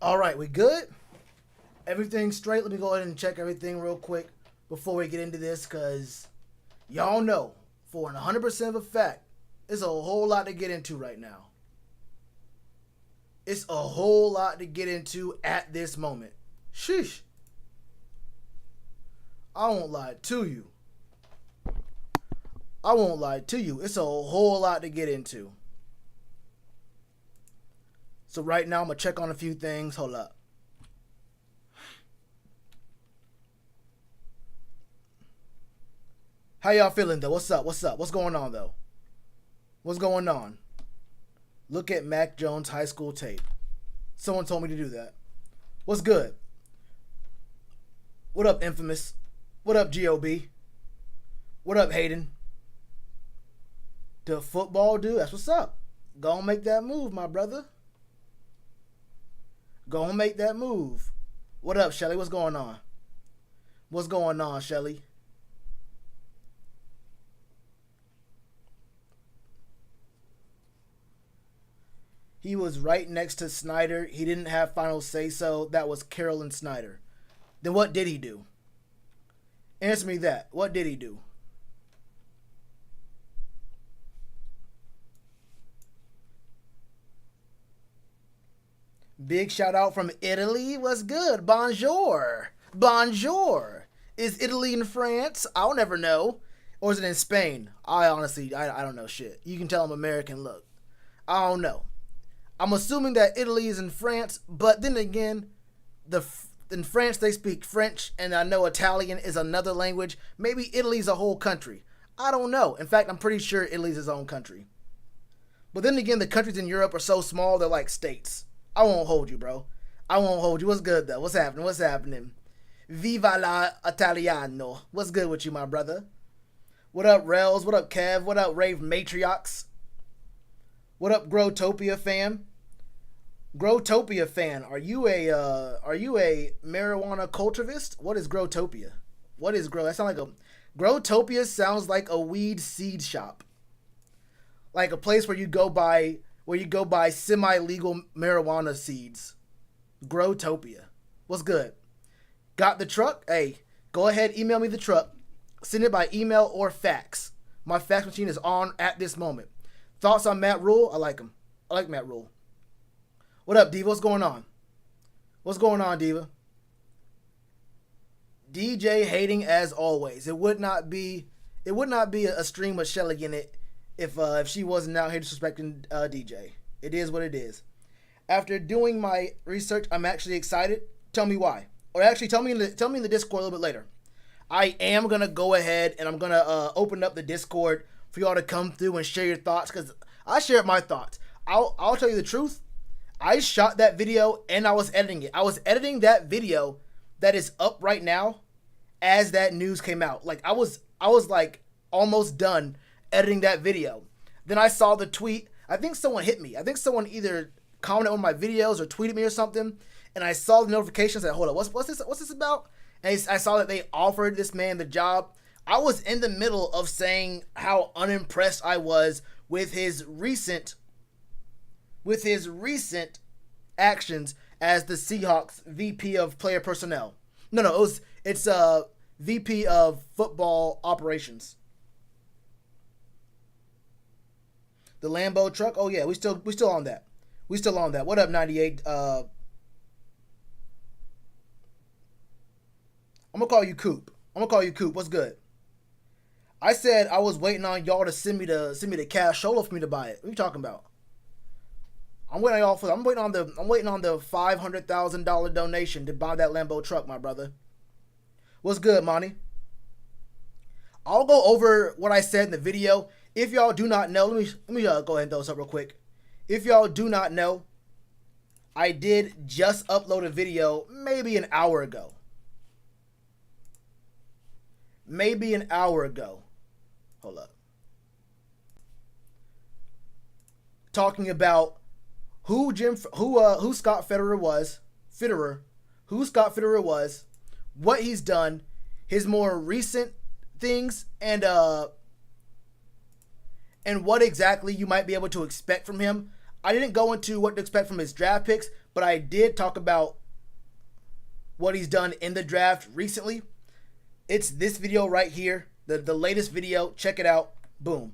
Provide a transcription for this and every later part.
All right, we good? Everything straight? Let me go ahead and check everything real quick before we get into this, because y'all know for an 100% of a fact, it's a whole lot to get into right now. It's a whole lot to get into at this moment. Sheesh. I won't lie to you. I won't lie to you. It's a whole lot to get into. So right now, I'm going to check on a few things. Hold up. How y'all feeling, though? What's up? What's up? What's going on, though? What's going on? Look at Mac Jones' high school tape. Someone told me to do that. What's good? What up, Infamous? What up, GOB? What up, Hayden? The football dude, that's what's up. Go and make that move, my brother. Go and make that move. What up, Shelly? What's going on? What's going on, Shelly? He was right next to Snyder. He didn't have final say-so. That was Carolina Snyder. Then what did he do? Answer me that. What did he do? Big shout out from Italy. What's good? Bonjour. Bonjour. Is Italy in France? I'll never know. Or is it in Spain? I honestly, I don't know shit. You can tell I'm American. Look, I don't know. I'm assuming that Italy is in France, but then again, in France they speak French, and I know Italian is another language. Maybe Italy's a whole country. I don't know. In fact, I'm pretty sure Italy's its own country. But then again, the countries in Europe are so small, they're like states. I won't hold you, bro. I won't hold you. What's good, though? What's happening? What's happening? Viva la Italiano. What's good with you, my brother? What up, Rels? What up, Kev? What up, Rave Matriox? What up, Growtopia fam? Growtopia fan, are you a marijuana cultivist? What is Growtopia? What is Grow? That sounds like a Growtopia sounds like a weed seed shop, like a place where you go buy semi-legal marijuana seeds. Growtopia. What's good? Got the truck? Hey, go ahead, email me the truck. Send it by email or fax. My fax machine is on at this moment. Thoughts on Matt Rule? I like him. I like Matt Rule. What up, Diva? What's going on? What's going on, Diva? DJ hating as always. It would not be a stream with Shelly in it if she wasn't out here disrespecting DJ. It is what it is. After doing my research, I'm actually excited. Tell me why. Or actually, tell me in the Discord a little bit later. I am gonna go ahead and I'm gonna open up the Discord for y'all to come through and share your thoughts, because I shared my thoughts. I'll tell you the truth. I shot that video and I was editing it. I was editing that video that is up right now as that news came out. Like I was like almost done editing that video. Then I saw the tweet. I think someone hit me. I think someone either commented on my videos or tweeted me or something. And I saw the notifications. I said, hold up, what's this about? And I saw that they offered this man the job. I was in the middle of saying how unimpressed I was with his recent actions as the Seahawks VP of player personnel. No, it's VP of football operations. The Lambo truck. Oh yeah, we still on that. We still on that. What up, 98? I'm gonna call you Coop. What's good? I said I was waiting on y'all to send me the cash solo for me to buy it. What are you talking about? I'm waiting on the $500,000 donation to buy that Lambo truck, my brother. What's good, Monty? I'll go over what I said in the video. If y'all do not know, let me go ahead and throw this up real quick. If y'all do not know, I did just upload a video maybe an hour ago. Hold up. Talking about who Scott Fitterer was, what he's done, his more recent things, and what exactly you might be able to expect from him. I didn't go into what to expect from his draft picks, but I did talk about what he's done in the draft recently. It's this video right here, the latest video. Check it out. Boom.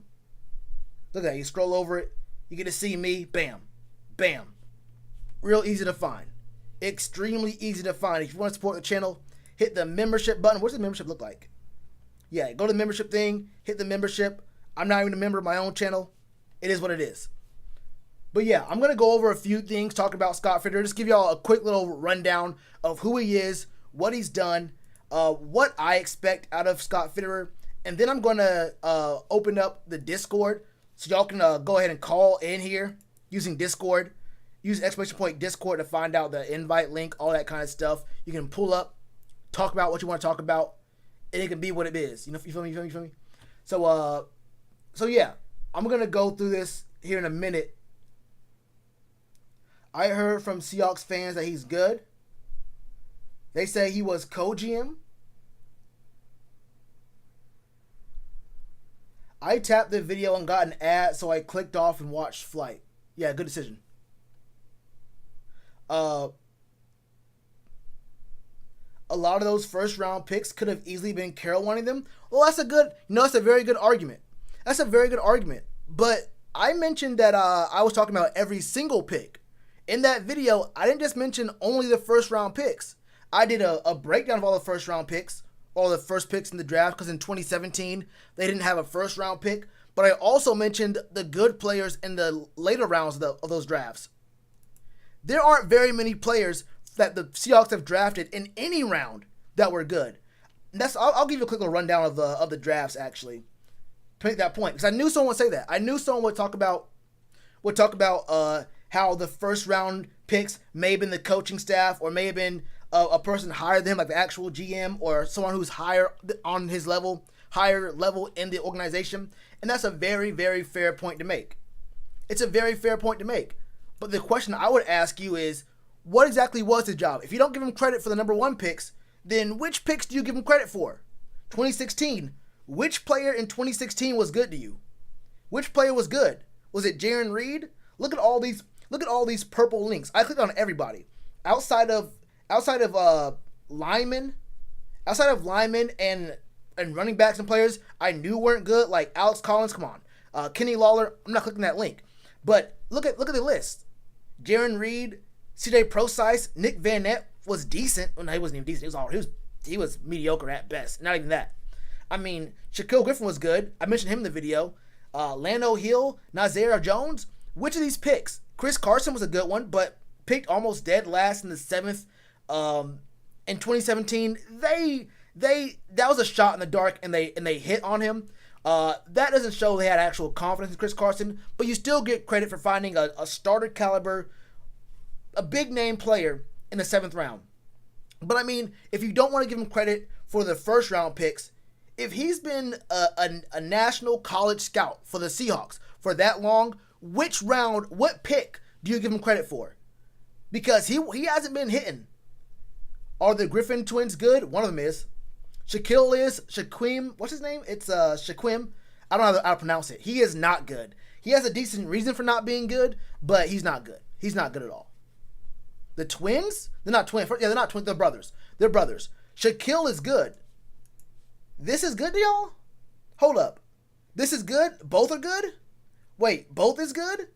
Look at that. You scroll over it. You get to see me. Bam. Bam. Real easy to find. Extremely easy to find. If you want to support the channel, hit the membership button. What does the membership look like? Yeah, go to the membership thing. Hit the membership. I'm not even a member of my own channel. It is what it is. But yeah, I'm going to go over a few things, talk about Scott Fitterer. Just give y'all a quick little rundown of who he is, what he's done, what I expect out of Scott Fitterer. And then I'm going to open up the Discord so y'all can go ahead and call in here using Discord. Use ! Discord to find out the invite link, all that kind of stuff. You can pull up, talk about what you want to talk about, and it can be what it is. You feel me? So yeah, I'm going to go through this here in a minute. I heard from Seahawks fans that he's good. They say he was co-GM. I tapped the video and got an ad, so I clicked off and watched Flight. Yeah, good decision. A lot of those first round picks could have easily been Carroll wanting them. Well, that's a very good argument. That's a very good argument. But I mentioned that I was talking about every single pick. In that video, I didn't just mention only the first round picks. I did a breakdown of all the first round picks, all the first picks in the draft, because in 2017, they didn't have a first round pick. But I also mentioned the good players in the later rounds of those drafts. There aren't very many players that the Seahawks have drafted in any round that were good. And I'll give you a quick little rundown of the drafts, actually, to make that point. Because I knew someone would say that. I knew someone would talk about how the first round picks may have been the coaching staff, or may have been a person higher than him, like the actual GM, or someone who's higher on his level, higher level in the organization. And that's a very, very fair point to make. It's a very fair point to make. But the question I would ask you is, what exactly was his job? If you don't give him credit for the number one picks, then which picks do you give him credit for? 2016. Which player in 2016 was good to you? Which player was good? Was it Jarran Reed? Look at all these purple links. I clicked on everybody. Outside of linemen and running backs and players I knew weren't good, like Alex Collins, come on. Kenny Lawler, I'm not clicking that link. But look at the list. Jarran Reed, CJ Prosise, Nick Van Nett was decent. Well, no, he wasn't even decent. He was mediocre at best. Not even that. I mean, Shaquille Griffin was good. I mentioned him in the video. Lando Hill, Nazir Jones. Which of these picks? Chris Carson was a good one, but picked almost dead last in the 7th. In 2017, that was a shot in the dark, and they hit on him. That doesn't show they had actual confidence in Chris Carson, but you still get credit for finding a starter caliber, a big name player in the 7th round. But I mean, if you don't want to give him credit for the first round picks, if he's been a national college scout for the Seahawks for that long, what pick do you give him credit for? Because he hasn't been hitting. Are the Griffin twins good? One of them is. Shaquille is. Shaquem, what's his name? It's Shaquem. I don't know how to pronounce it. He is not good. He has a decent reason for not being good, but he's not good. He's not good at all. The twins? They're not twins. Yeah, they're not twins. They're brothers. They're brothers. Shaquille is good. This is good to y'all? Hold up. This is good? Both are good? Wait, both is good?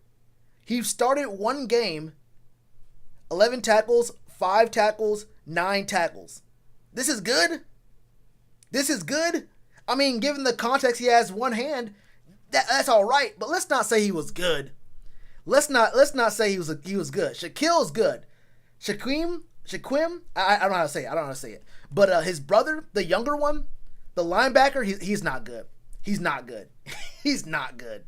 He started one game, 11 tackles, 5 tackles, 9 tackles. This is good? This is good? I mean, given the context he has one hand, that's all right, but let's not say he was good. Let's not say he was good. Shaquille's good. Shaquem, I don't know how to say it. But his brother, the younger one, the linebacker, he's not good. He's not good. He's not good.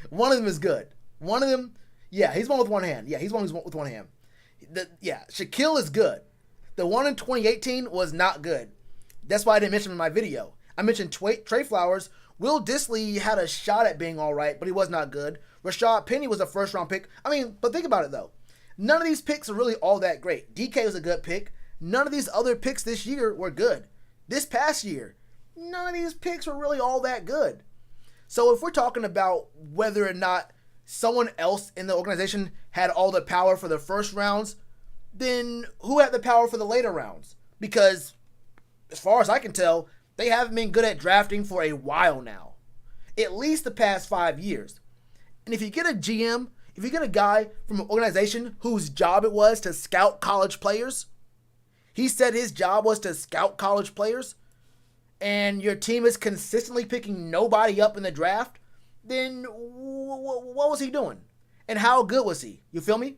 One of them is good. One of them, yeah, he's one with one hand. Yeah, he's one who's with one hand. Shaquille is good. The one in 2018 was not good. That's why I didn't mention him in my video. I mentioned Trey Flowers. Will Dissly had a shot at being all right, but he was not good. Rashad Penny was a first-round pick. I mean, but think about it, though. None of these picks are really all that great. DK was a good pick. None of these other picks this year were good. This past year, none of these picks were really all that good. So if we're talking about whether or not someone else in the organization had all the power for the first rounds, then who had the power for the later rounds? Because as far as I can tell, they haven't been good at drafting for a while now. At least the past 5 years. And if you get a GM, if you get a guy from an organization whose job it was to scout college players, he said his job was to scout college players, and your team is consistently picking nobody up in the draft, then what was he doing? And how good was he? You feel me?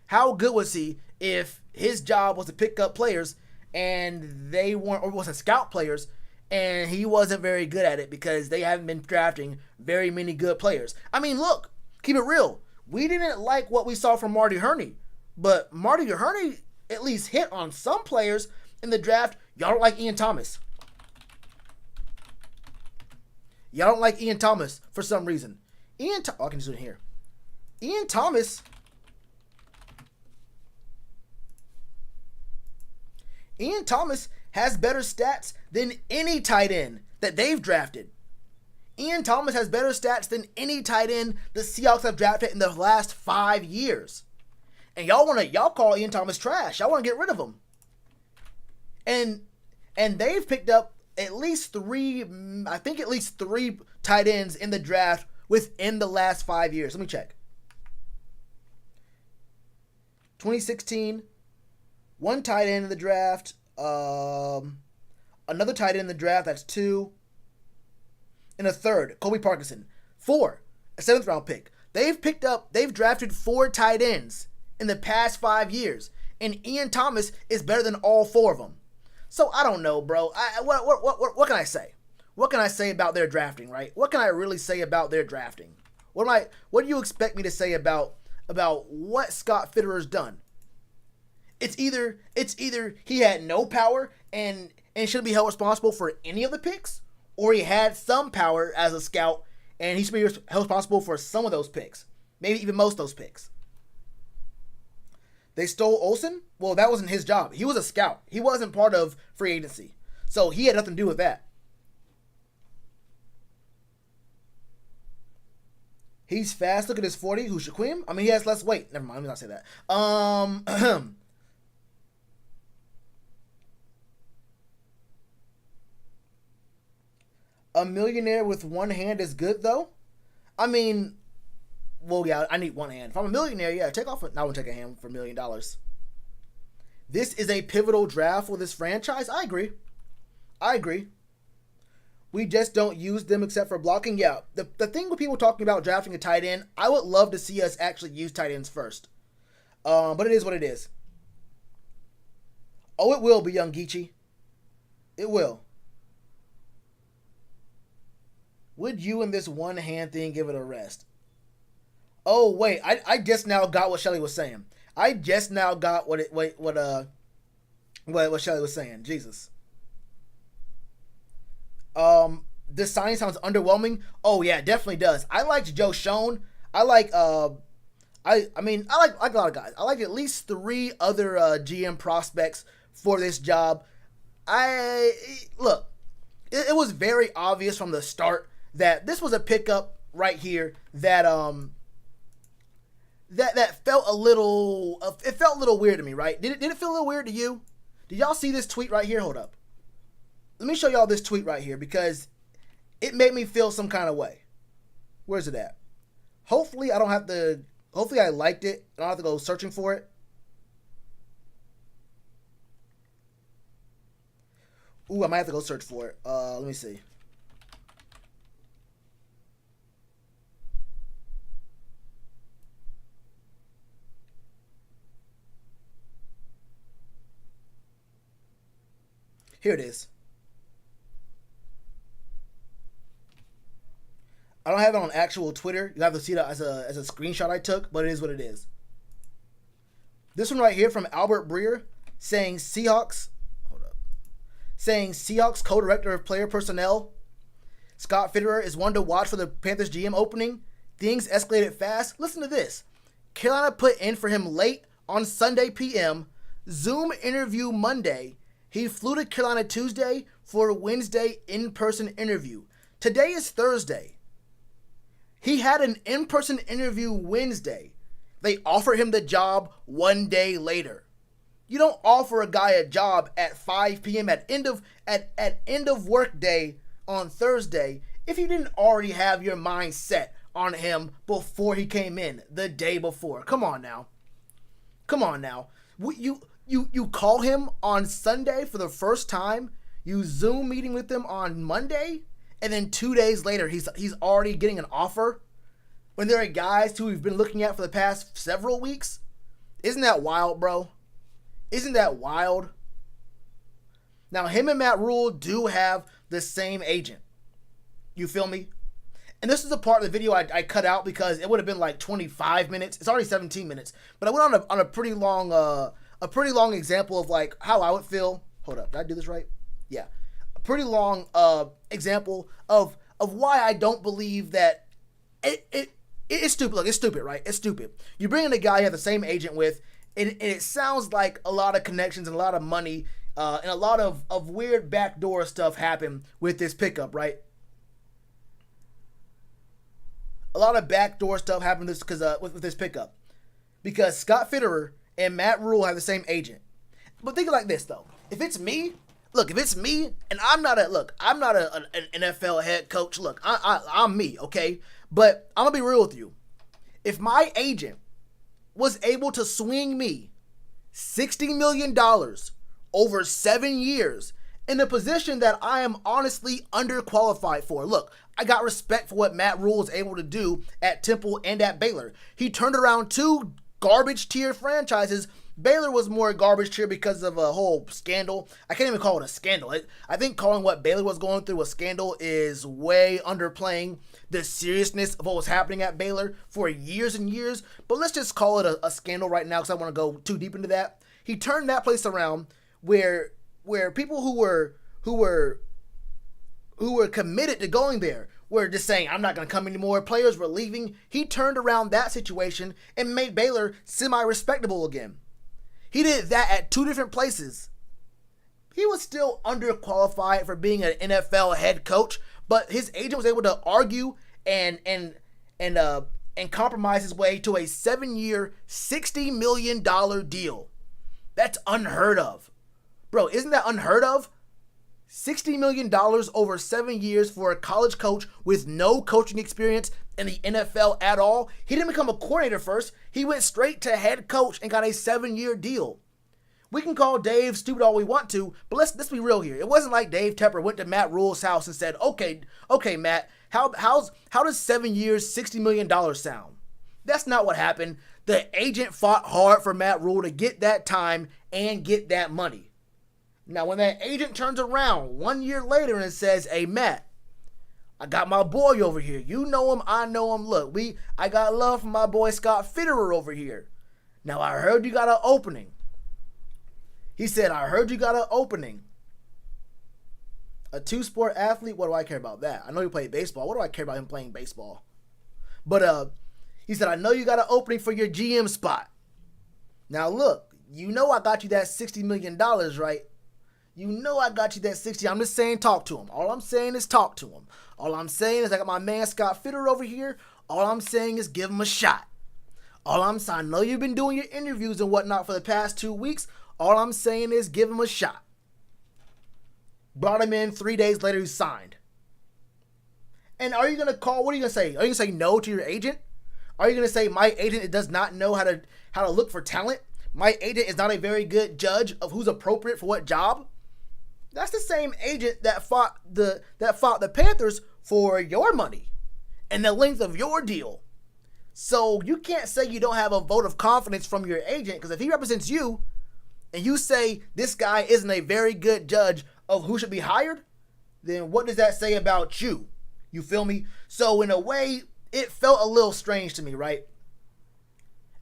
How good was he if his job was to pick up players and they weren't, or was to scout players, and he wasn't very good at it because they haven't been drafting very many good players? I mean, look, keep it real. We didn't like what we saw from Marty Hurney, but Marty Hurney at least hit on some players in the draft. Y'all don't like Ian Thomas. Y'all don't like Ian Thomas for some reason. I can just do it here. Ian Thomas has better stats than any tight end that they've drafted. Ian Thomas has better stats than any tight end the Seahawks have drafted in the last 5 years. And y'all call Ian Thomas trash. Y'all want to get rid of him. And they've picked up at least three tight ends in the draft within the last 5 years. Let me check. 2016, one tight end in the draft. Another tight end in the draft, that's 2. And a third, Kobe Parkinson. 4, a 7th round pick. They've drafted 4 tight ends in the past 5 years. And Ian Thomas is better than all 4 of them. So I don't know, bro. What can I say? What can I say about their drafting, right? What can I really say about their drafting? What do you expect me to say about what Scott Fitterer's done? It's either he had no power and shouldn't be held responsible for any of the picks, or he had some power as a scout and he should be held responsible for some of those picks. Maybe even most of those picks. They stole Olsen? Well, that wasn't his job. He was a scout. He wasn't part of free agency. So he had nothing to do with that. He's fast. Look at his 40. Who's Shaquem? I mean, he has less weight. Never mind. Let me not say that. A millionaire with one hand is good, though? I mean, well, yeah, I need one hand. If I'm a millionaire, yeah, I won't take a hand for $1 million. This is a pivotal draft for this franchise. I agree. We just don't use them except for blocking. Yeah, the thing with people talking about drafting a tight end, I would love to see us actually use tight ends first. But it is what it is. Oh, it will be, young Geechee. It will. Would you in this one hand thing give it a rest? Oh wait, I just now got what Shelly was saying. I just now got what Shelly was saying. Jesus. This signing sounds underwhelming. Oh yeah, it definitely does. I liked Joe Schoen. I like I like a lot of guys. I like at least 3 other GM prospects for this job. It was very obvious from the start that this was a pickup right here that that felt a little weird to me, right? Did it feel a little weird to you? Did y'all see this tweet right here? Hold up. Let me show y'all this tweet right here because it made me feel some kind of way. Where's it at? Hopefully I liked it. I don't have to go searching for it. Ooh, I might have to go search for it. Let me see. Here it is. I don't have it on actual Twitter. You have to see that as a screenshot I took, but it is what it is. This one right here from Albert Breer saying Seahawks co-director of player personnel, Scott Fitterer is one to watch for the Panthers GM opening. Things escalated fast. Listen to this. Carolina put in for him late on Sunday p.m. Zoom interview Monday. He flew to Carolina Tuesday for a Wednesday in-person interview. Today is Thursday. He had an in-person interview Wednesday. They offered him the job one day later. You don't offer a guy a job at 5 p.m. at end of work day on Thursday if you didn't already have your mind set on him before he came in the day before. Come on now. You call him on Sunday for the first time. You Zoom meeting with him on Monday, and then 2 days later he's already getting an offer. When there are guys who we've been looking at for the past several weeks. Isn't that wild, bro? Isn't that wild? Now, him and Matt Rule do have the same agent. You feel me? And this is a part of the video I cut out because it would have been like 25 minutes. It's already 17 minutes. But I went on a pretty long example of like how I would feel. Hold up, did I do this right? Yeah. A pretty long example of why I don't believe that it's stupid. Look, it's stupid, right? It's stupid. You bring in a guy you have the same agent with, and it sounds like a lot of connections and a lot of money and a lot of weird backdoor stuff happen with this pickup, right? A lot of backdoor stuff happened with this pickup. Because Scott Fitterer and Matt Rule have the same agent. But think of it like this, though. If it's me, and I'm not an NFL head coach. Look, I'm me, okay? But I'm going to be real with you. If my agent was able to swing me $60 million over 7 years in a position that I am honestly underqualified for. Look, I got respect for what Matt Rule was able to do at Temple and at Baylor. He turned around 2 garbage tier franchises. Baylor was more garbage tier because of a whole scandal. I can't even call it a scandal. I think calling what Baylor was going through a scandal is way underplaying the seriousness of what was happening at Baylor for years and years. But let's just call it a scandal right now because I want to go too deep into that. He turned that place around where people who were committed to going there were just saying, I'm not going to come anymore. Players were leaving. He turned around that situation and made Baylor semi-respectable again. He did that at 2 different places. He was still underqualified for being an NFL head coach, but his agent was able to argue and compromise his way to a 7-year, $60 million deal. That's unheard of. Bro, isn't that unheard of? $60 million over 7 years for a college coach with no coaching experience in the NFL at all. He didn't become a coordinator first. He went straight to head coach and got a 7-year deal. We can call Dave stupid all we want to, but let's be real here. It wasn't like Dave Tepper went to Matt Rule's house and said, okay, Matt, how does 7 years, $60 million sound? That's not what happened. The agent fought hard for Matt Rule to get that time and get that money. Now, when that agent turns around 1 year later and says, hey, Matt, I got my boy over here. You know him, I know him. Look, I got love for my boy Scott Fitterer over here. Now, I heard you got an opening. He said, I heard you got an opening. A 2-sport athlete, what do I care about that? I know he played baseball. What do I care about him playing baseball? But he said, I know you got an opening for your GM spot. Now, look, you know I got you that $60 million, right? You know I got you that 60. I'm just saying talk to him. All I'm saying is talk to him. All I'm saying is I got my man Scott Fitterer over here. All I'm saying is give him a shot. I know you've been doing your interviews and whatnot for the past 2 weeks. All I'm saying is give him a shot. Brought him in 3 days later, he signed. And are you going to call, what are you going to say? Are you going to say no to your agent? Are you going to say my agent does not know how to look for talent? My agent is not a very good judge of who's appropriate for what job? That's the same agent that fought the Panthers for your money and the length of your deal. So you can't say you don't have a vote of confidence from your agent, because if he represents you and you say this guy isn't a very good judge of who should be hired, then what does that say about you? You feel me? So in a way, it felt a little strange to me, right?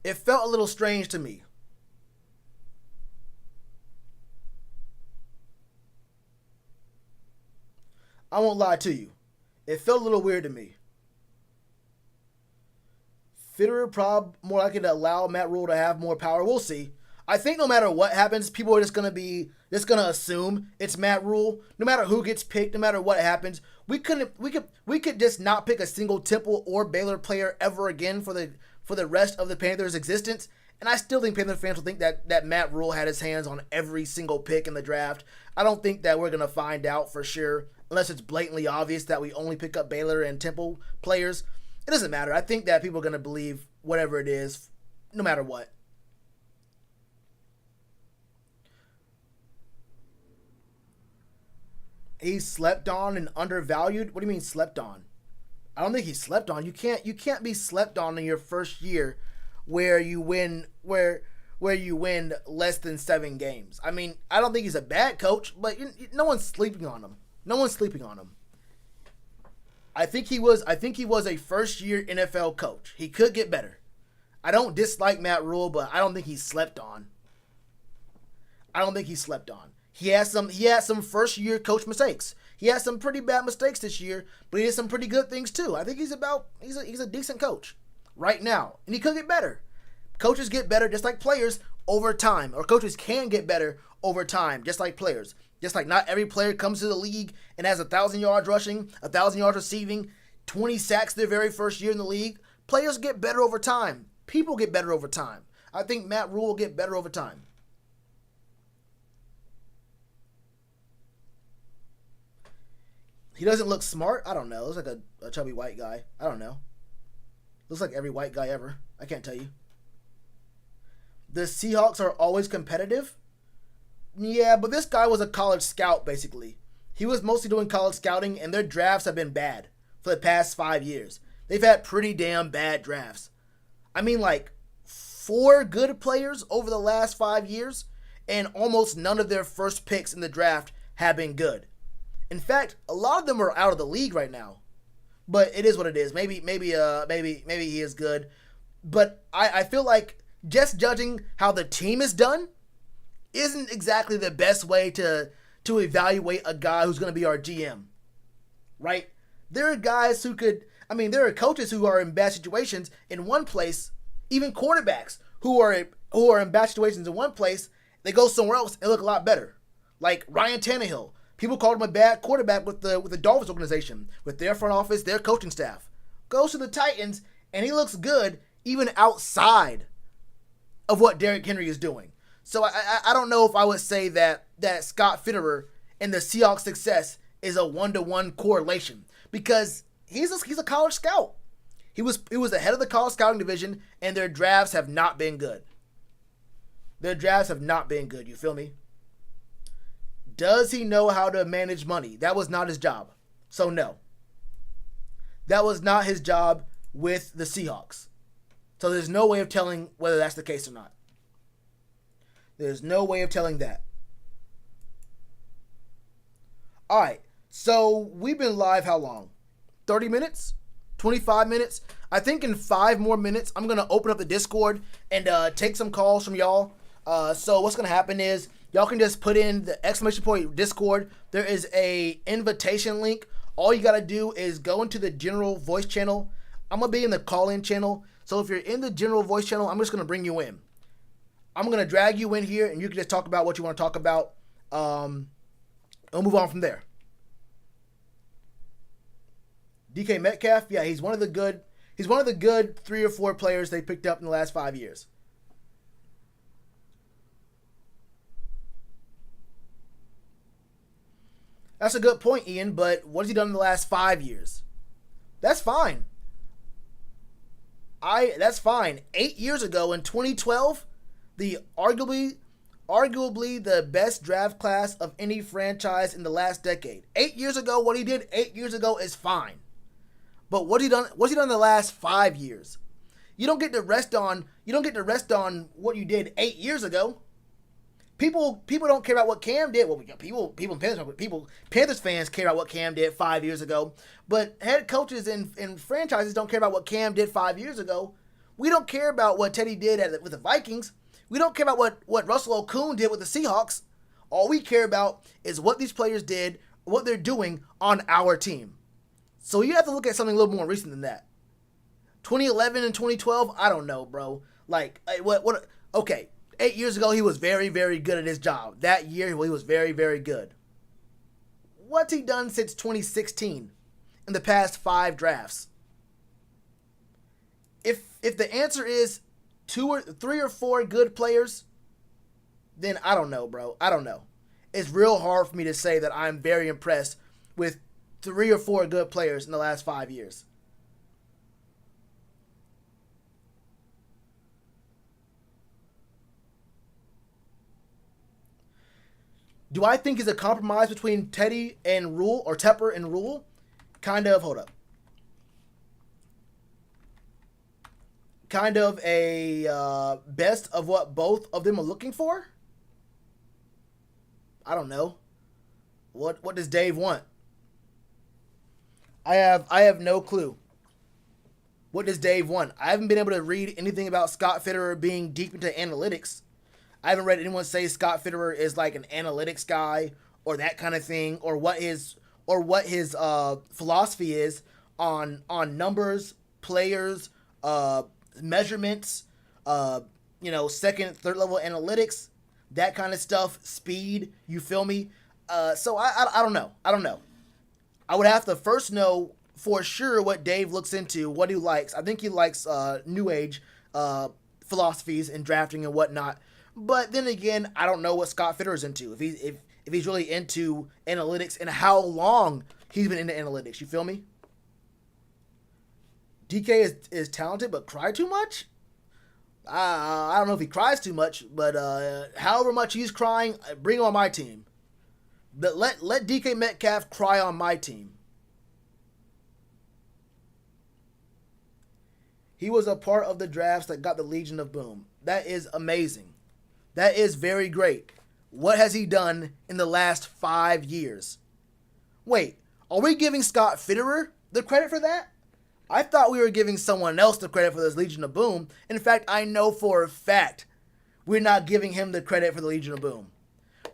It felt a little strange to me. I won't lie to you. It felt a little weird to me. Fitterer probably more likely to allow Matt Rule to have more power. We'll see. I think no matter what happens, people are just gonna assume it's Matt Rule. No matter who gets picked, no matter what happens, we could just not pick a single Temple or Baylor player ever again for the rest of the Panthers' existence. And I still think Panther fans will think that Matt Rule had his hands on every single pick in the draft. I don't think that we're gonna find out for sure unless it's blatantly obvious that we only pick up Baylor and Temple players. It doesn't matter. I think that people are gonna believe whatever it is, no matter what. He's slept on and undervalued. What do you mean slept on? I don't think he's slept on. You can't be slept on in your first year where you win less than 7 games. I mean, I don't think he's a bad coach, but no one's sleeping on him. No one's sleeping on him. I think he was a first year NFL coach. He could get better. I don't dislike Matt Rule, but I don't think he's slept on. I don't think he's slept on. He had some first year coach mistakes. He had some pretty bad mistakes this year, but he did some pretty good things too. I think he's a decent coach right now, and he could get better. Coaches get better just like players over time, or coaches can get better over time just like players. Just like not every player comes to the league and has 1,000 yards rushing, 1,000 yards receiving, 20 sacks their very first year in the league. Players get better over time. People get better over time. I think Matt Rule will get better over time. He doesn't look smart. I don't know. Looks like a chubby white guy. I don't know. Looks like every white guy ever. I can't tell you. The Seahawks are always competitive. Yeah, but this guy was a college scout, basically. He was mostly doing college scouting, and their drafts have been bad for the past 5 years. They've had pretty damn bad drafts. I mean, like, 4 good players over the last 5 years, and almost none of their first picks in the draft have been good. In fact, a lot of them are out of the league right now. But it is what it is. Maybe he is good. But I feel like just judging how the team is done isn't exactly the best way to evaluate a guy who's going to be our GM. Right? There are guys there are coaches who are in bad situations in one place, even quarterbacks who are in bad situations in one place, they go somewhere else and look a lot better. Like Ryan Tannehill. People called him a bad quarterback with the Dolphins organization, with their front office, their coaching staff. Goes to the Titans, and he looks good even outside of what Derrick Henry is doing. So I don't know if I would say that Scott Fitterer and the Seahawks' success is a 1-to-1 correlation, because he's a college scout. He was the head of the college scouting division, and their drafts have not been good. Their drafts have not been good. You feel me? Does he know how to manage money? That was not his job. So no. That was not his job with the Seahawks. So there's no way of telling whether that's the case or not. There's no way of telling that. Alright. So we've been live how long? 30 minutes? 25 minutes? I think in 5 more minutes, I'm going to open up the Discord and take some calls from y'all. So what's going to happen is y'all can just put in the exclamation point Discord. There is a invitation link. All you got to do is go into the general voice channel. I'm going to be in the call-in channel. So if you're in the general voice channel, I'm just going to bring you in. I'm going to drag you in here, and you can just talk about what you want to talk about. We'll move on from there. DK Metcalf, yeah, he's one of the good 3 or 4 players they picked up in the last 5 years. That's a good point, Ian, but what has he done in the last 5 years? That's fine. That's fine. 8 years ago in 2012, the arguably the best draft class of any franchise in the last decade. 8 years ago, what he did 8 years ago is fine. But what's he done in the last 5 years? You don't get to rest on what you did 8 years ago. People don't care about what Cam did. Well, Panthers fans care about what Cam did 5 years ago. But head coaches and franchises don't care about what Cam did 5 years ago. We don't care about what Teddy did with the Vikings. We don't care about what Russell Okung did with the Seahawks. All we care about is what these players did, what they're doing on our team. So you have to look at something a little more recent than that. 2011 and 2012, I don't know, bro. Like, what? Okay, 8 years ago, he was very, very good at his job. That year, he was very, very good. What's he done since 2016 in the past 5 drafts? If the answer is 2 or 3 or 4 good players, then I don't know, bro. I don't know. It's real hard for me to say that I'm very impressed with 3 or 4 good players in the last 5 years. Do I think it's a compromise between Teddy and Rule, or Tepper and Rule? Kind of, hold up. Kind of a best of what both of them are looking for? I don't know. What does Dave want? I have no clue. What does Dave want? I haven't been able to read anything about Scott Fitterer being deep into analytics. I haven't read anyone say Scott Fitterer is like an analytics guy or that kind of thing, or what his philosophy is on numbers, players, measurements, second, third level analytics, that kind of stuff, speed. You feel me? So I don't know. I don't know. I would have to first know for sure what Dave looks into, what he likes. I think he likes new age philosophies and drafting and whatnot. But then again, I don't know what Scott Fitterer's into. If he's really into analytics and how long he's been into analytics. You feel me? DK is talented but cry too much? I don't know if he cries too much, but however much he's crying, bring him on my team. But let DK Metcalf cry on my team. He was a part of the drafts that got the Legion of Boom. That is amazing. That is very great. What has he done in the last 5 years? Wait, are we giving Scott Fitterer the credit for that? I thought we were giving someone else the credit for this Legion of Boom. In fact, I know for a fact we're not giving him the credit for the Legion of Boom.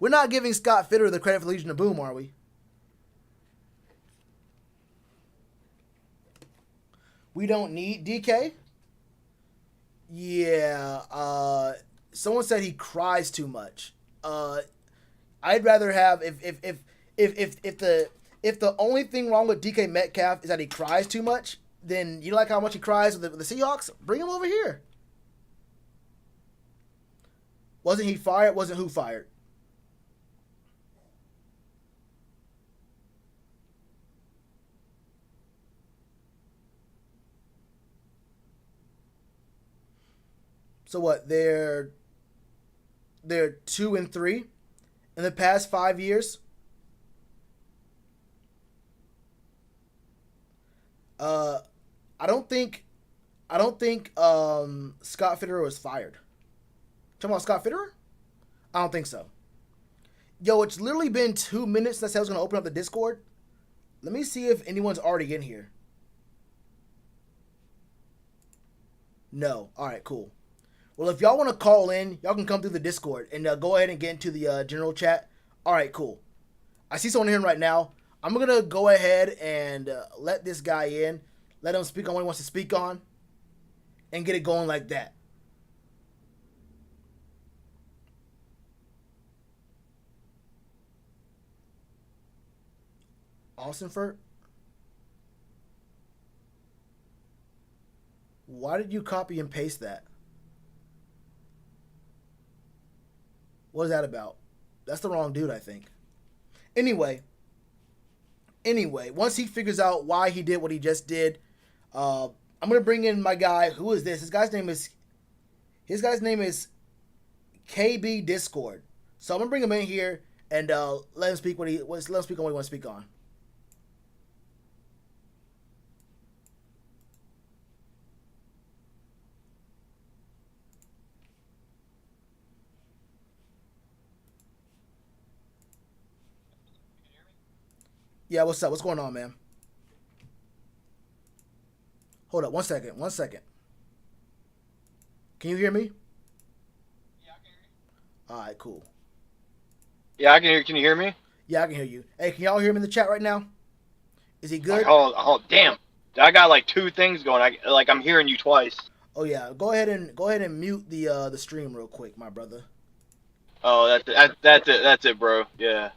We're not giving Scott Fitterer the credit for the Legion of Boom, are we? We don't need DK? Yeah, someone said he cries too much. I'd rather have if the only thing wrong with DK Metcalf is that he cries too much, then you like how much he cries with the Seahawks? Bring him over here. Wasn't he fired? Wasn't who fired? So what? They're 2-3 in the past 5 years. I don't think Scott Fitterer was fired. Talking about Scott Fitterer? I don't think so. Yo, it's literally been 2 minutes since I was going to open up the Discord. Let me see if anyone's already in here. No. All right, cool. Well, if y'all want to call in, y'all can come through the Discord and go ahead and get into the general chat. All right, cool. I see someone here right now. I'm going to go ahead and let this guy in. Let him speak on what he wants to speak on. And get it going like that. Austinford? Why did you copy and paste that? What is that about? That's the wrong dude, I think. Anyway, once he figures out why he did what he just did, I'm gonna bring in my guy. Who is this? His guy's name is KB Discord. So I'm gonna bring him in here and let him speak on what he wants to speak on. Yeah, what's up? What's going on, man? Hold up, 1 second. Can you hear me? Yeah, I can hear you. All right, cool. Yeah, I can hear. Can you hear me? Yeah, I can hear you. Hey, can y'all hear me in the chat right now? Is he good? Oh, damn! I got like 2 things going. I'm hearing you twice. Oh yeah, go ahead and mute the stream real quick, my brother. Oh, that's it, bro. Yeah.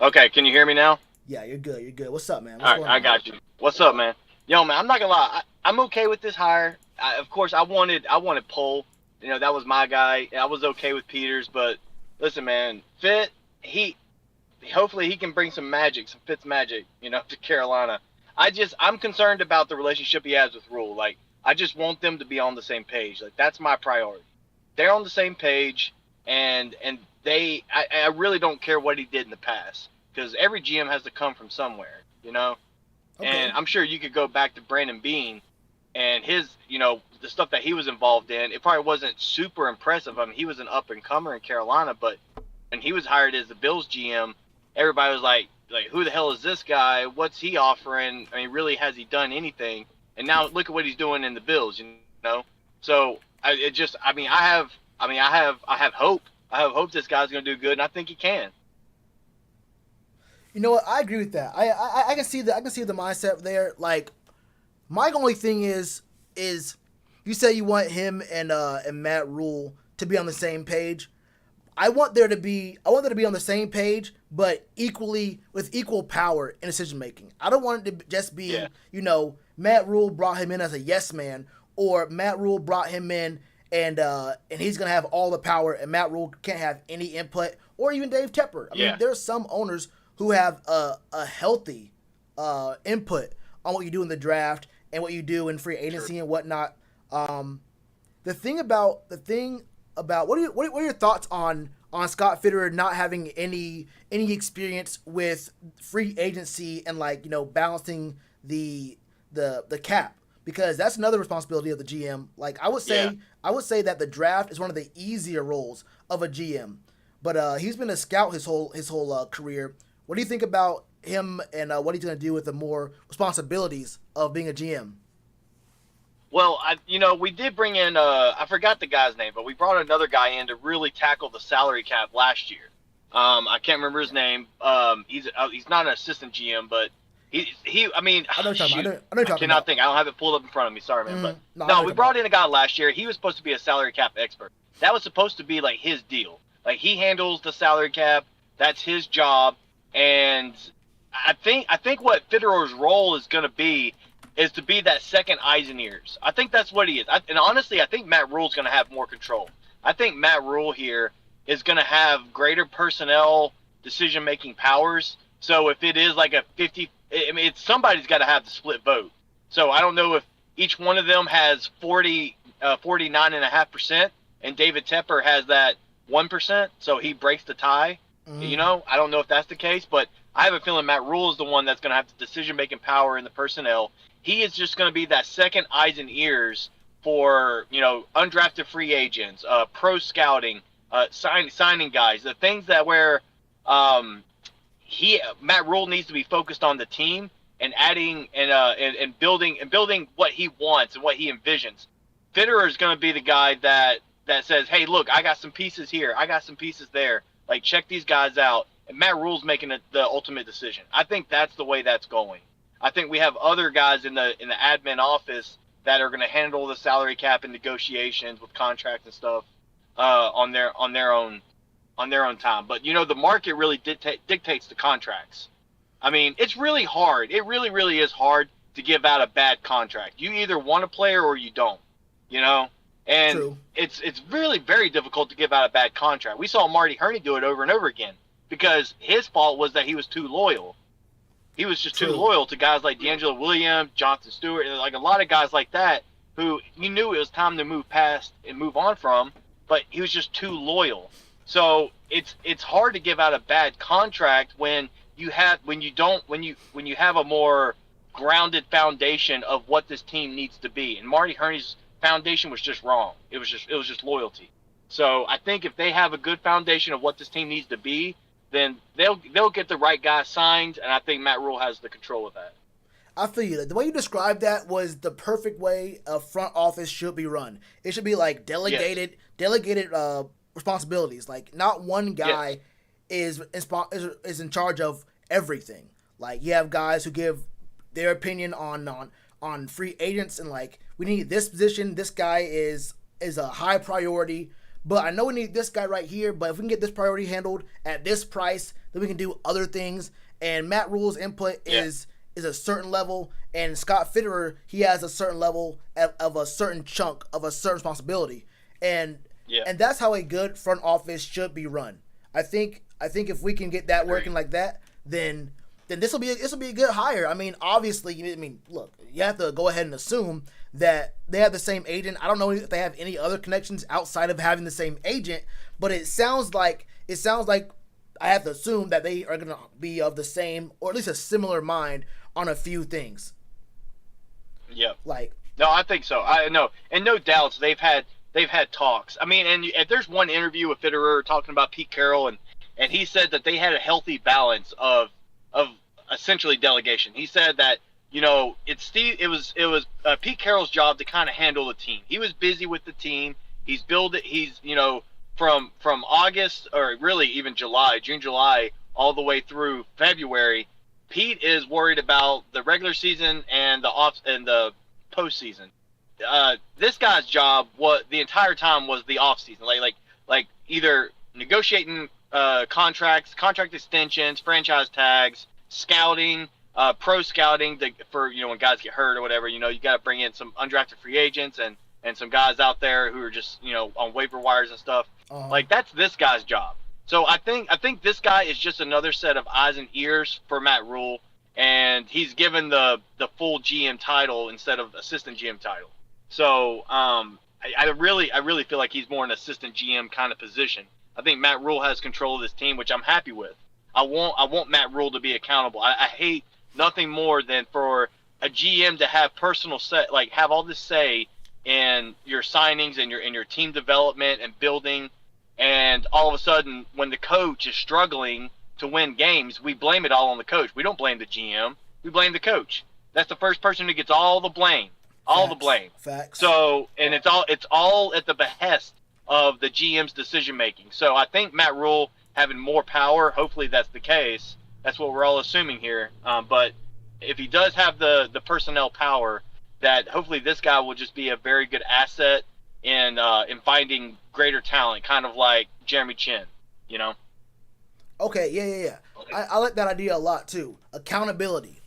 Okay, can you hear me now? Yeah, you're good. You're good. What's up, man? What's All right, going I on? got you. What's up, man? Yo, man, I'm not gonna lie. I'm okay with this hire. Of course, I wanted Pohl. You know, that was my guy. I was okay with Peters, but listen, man, Fit, he hopefully he can bring some magic, some Fitz magic, to Carolina. I'm concerned about the relationship he has with Rule. Like, I just want them to be on the same page. Like, that's my priority. They're on the same page, and I really don't care what he did in the past, because every GM has to come from somewhere. And Okay. I'm sure you could go back to Brandon Bean and the stuff that he was involved in. It probably wasn't super impressive. I mean, he was an up and comer in Carolina, but when he was hired as the Bills GM, everybody was like, who the hell is this guy? What's he offering? I mean, really, has he done anything? And now look at what he's doing in the Bills. So I have hope. I have hope this guy's going to do good, and I think he can. You know what? I agree with that. I can see that. I can see the mindset there. Like, my only thing is you say you want him and Matt Rule to be on the same page. I want them to be on the same page, but equally with equal power in decision making. I don't want it to just be, Yeah, Matt Rule brought him in as a yes man, or Matt Rule brought him in and he's gonna have all the power, and Matt Rule can't have any input, or even Dave Tepper. I mean, yeah, there's some owners who have a healthy input on what you do in the draft and what you do in free true. agency and whatnot. Um, the thing about what are your thoughts on Scott Fitterer not having any experience with free agency and balancing the cap, because that's another responsibility of the GM. Like, Yeah. I would say that the draft is one of the easier roles of a GM, but he's been a scout his whole career. What do you think about him and what he's going to do with the more responsibilities of being a GM? Well, we did bring in I forgot the guy's name, but we brought another guy in to really tackle the salary cap last year. I can't remember his name. He's not an assistant GM, but he. I mean, I know what you're talking about. shoot, I know what I you're talking cannot about. think. I don't have it pulled up in front of me. Sorry, man. But No, I know what no, you're we talking about. brought in a guy last year. He was supposed to be a salary cap expert. That was supposed to be like his deal. Like, he handles the salary cap. That's his job. And I think what Fitterer's role is going to be is to be that second eyes and ears. I think that's what he is. And honestly, I think Matt Rule's going to have more control. I think Matt Rule here is going to have greater personnel decision making powers. So if it is like a 50, I mean, somebody's got to have the split vote. So I don't know if each one of them has 49.5%, and David Tepper has that 1%, so he breaks the tie. Mm-hmm. I don't know if that's the case, but I have a feeling Matt Rule is the one that's going to have the decision-making power in the personnel. He is just going to be that second eyes and ears for, undrafted free agents, pro scouting, signing guys, the things that where Matt Rule needs to be focused on the team and adding and building what he wants and what he envisions. Fitterer is going to be the guy that says, "Hey, look, I got some pieces here, I got some pieces there. Like, check these guys out." And Matt Rule's making the ultimate decision. I think that's the way that's going. I think we have other guys in the admin office that are going to handle the salary cap and negotiations with contracts and stuff on their own time. But the market really dictates the contracts. I mean, it's really hard. It really, really is hard to give out a bad contract. You either want a player or you don't. You know, and True. it's really very difficult to give out a bad contract. We saw Marty Herney do it over and over again because his fault was that he was too loyal. He was just too True. loyal to guys like D'Angelo Williams, Jonathan Stewart, and like a lot of guys like that who you knew it was time to move past and move on from, but he was just too loyal. So it's hard to give out a bad contract when you have when you have a more grounded foundation of what this team needs to be. And Marty Herney's foundation was just wrong. It was just loyalty. So I think if they have a good foundation of what this team needs to be, then they'll get the right guy signed, and I think Matt Rule has the control of that. I feel you. The way you described that was the perfect way a front office should be run. It should be like Yes. delegated responsibilities. Like, not one Yes. guy is in charge of everything. Like, you have guys who give their opinion on free agents and like we need this position. This guy is a high priority, but I know we need this guy right here. But if we can get this priority handled at this price, then we can do other things. And Matt Rule's input is a certain level, and Scott Fitterer, he has a certain level of a certain chunk of a certain responsibility, and that's how a good front office should be run. I think if we can get that working like that, then this will be a good hire. I mean, obviously, look, you have to go ahead and assume that they have the same agent. I don't know if they have any other connections outside of having the same agent, but it sounds like I have to assume that they are going to be of the same, or at least a similar mind on a few things. Yeah. Like, no, I think so. I know, and no doubts they've had talks. I mean, and if there's one interview with Fitterer talking about Pete Carroll, and he said that they had a healthy balance of essentially delegation. He said that it was Pete Carroll's job to kind of handle the team. He was busy with the team. He's from August, or really even June, July, all the way through February. Pete is worried about the regular season and the postseason. This guy's job the entire time was the off season, like either negotiating contract extensions, franchise tags, scouting, pro scouting for when guys get hurt or whatever. You got to bring in some undrafted free agents and some guys out there who are just on waiver wires and stuff. Like that's this guy's job. So I think this guy is just another set of eyes and ears for Matt Rule, and he's given the full GM title instead of assistant GM title. So I really feel like he's more an assistant GM kind of position. I think Matt Rule has control of this team, which I'm happy with. I want Matt Rule to be accountable. I hate nothing more than for a GM to have have all this say in your signings and your team development and building. And all of a sudden, when the coach is struggling to win games, we blame it all on the coach. We don't blame the GM. We blame the coach. That's the first person who gets all the blame. Facts. So, and it's all at the behest of the GM's decision making. So I think Matt Rule having more power, hopefully that's the case. That's what we're all assuming here. But if he does have the personnel power, that hopefully this guy will just be a very good asset in finding greater talent, kind of like Jeremy Chin, Okay, yeah. I like that idea a lot too. Accountability,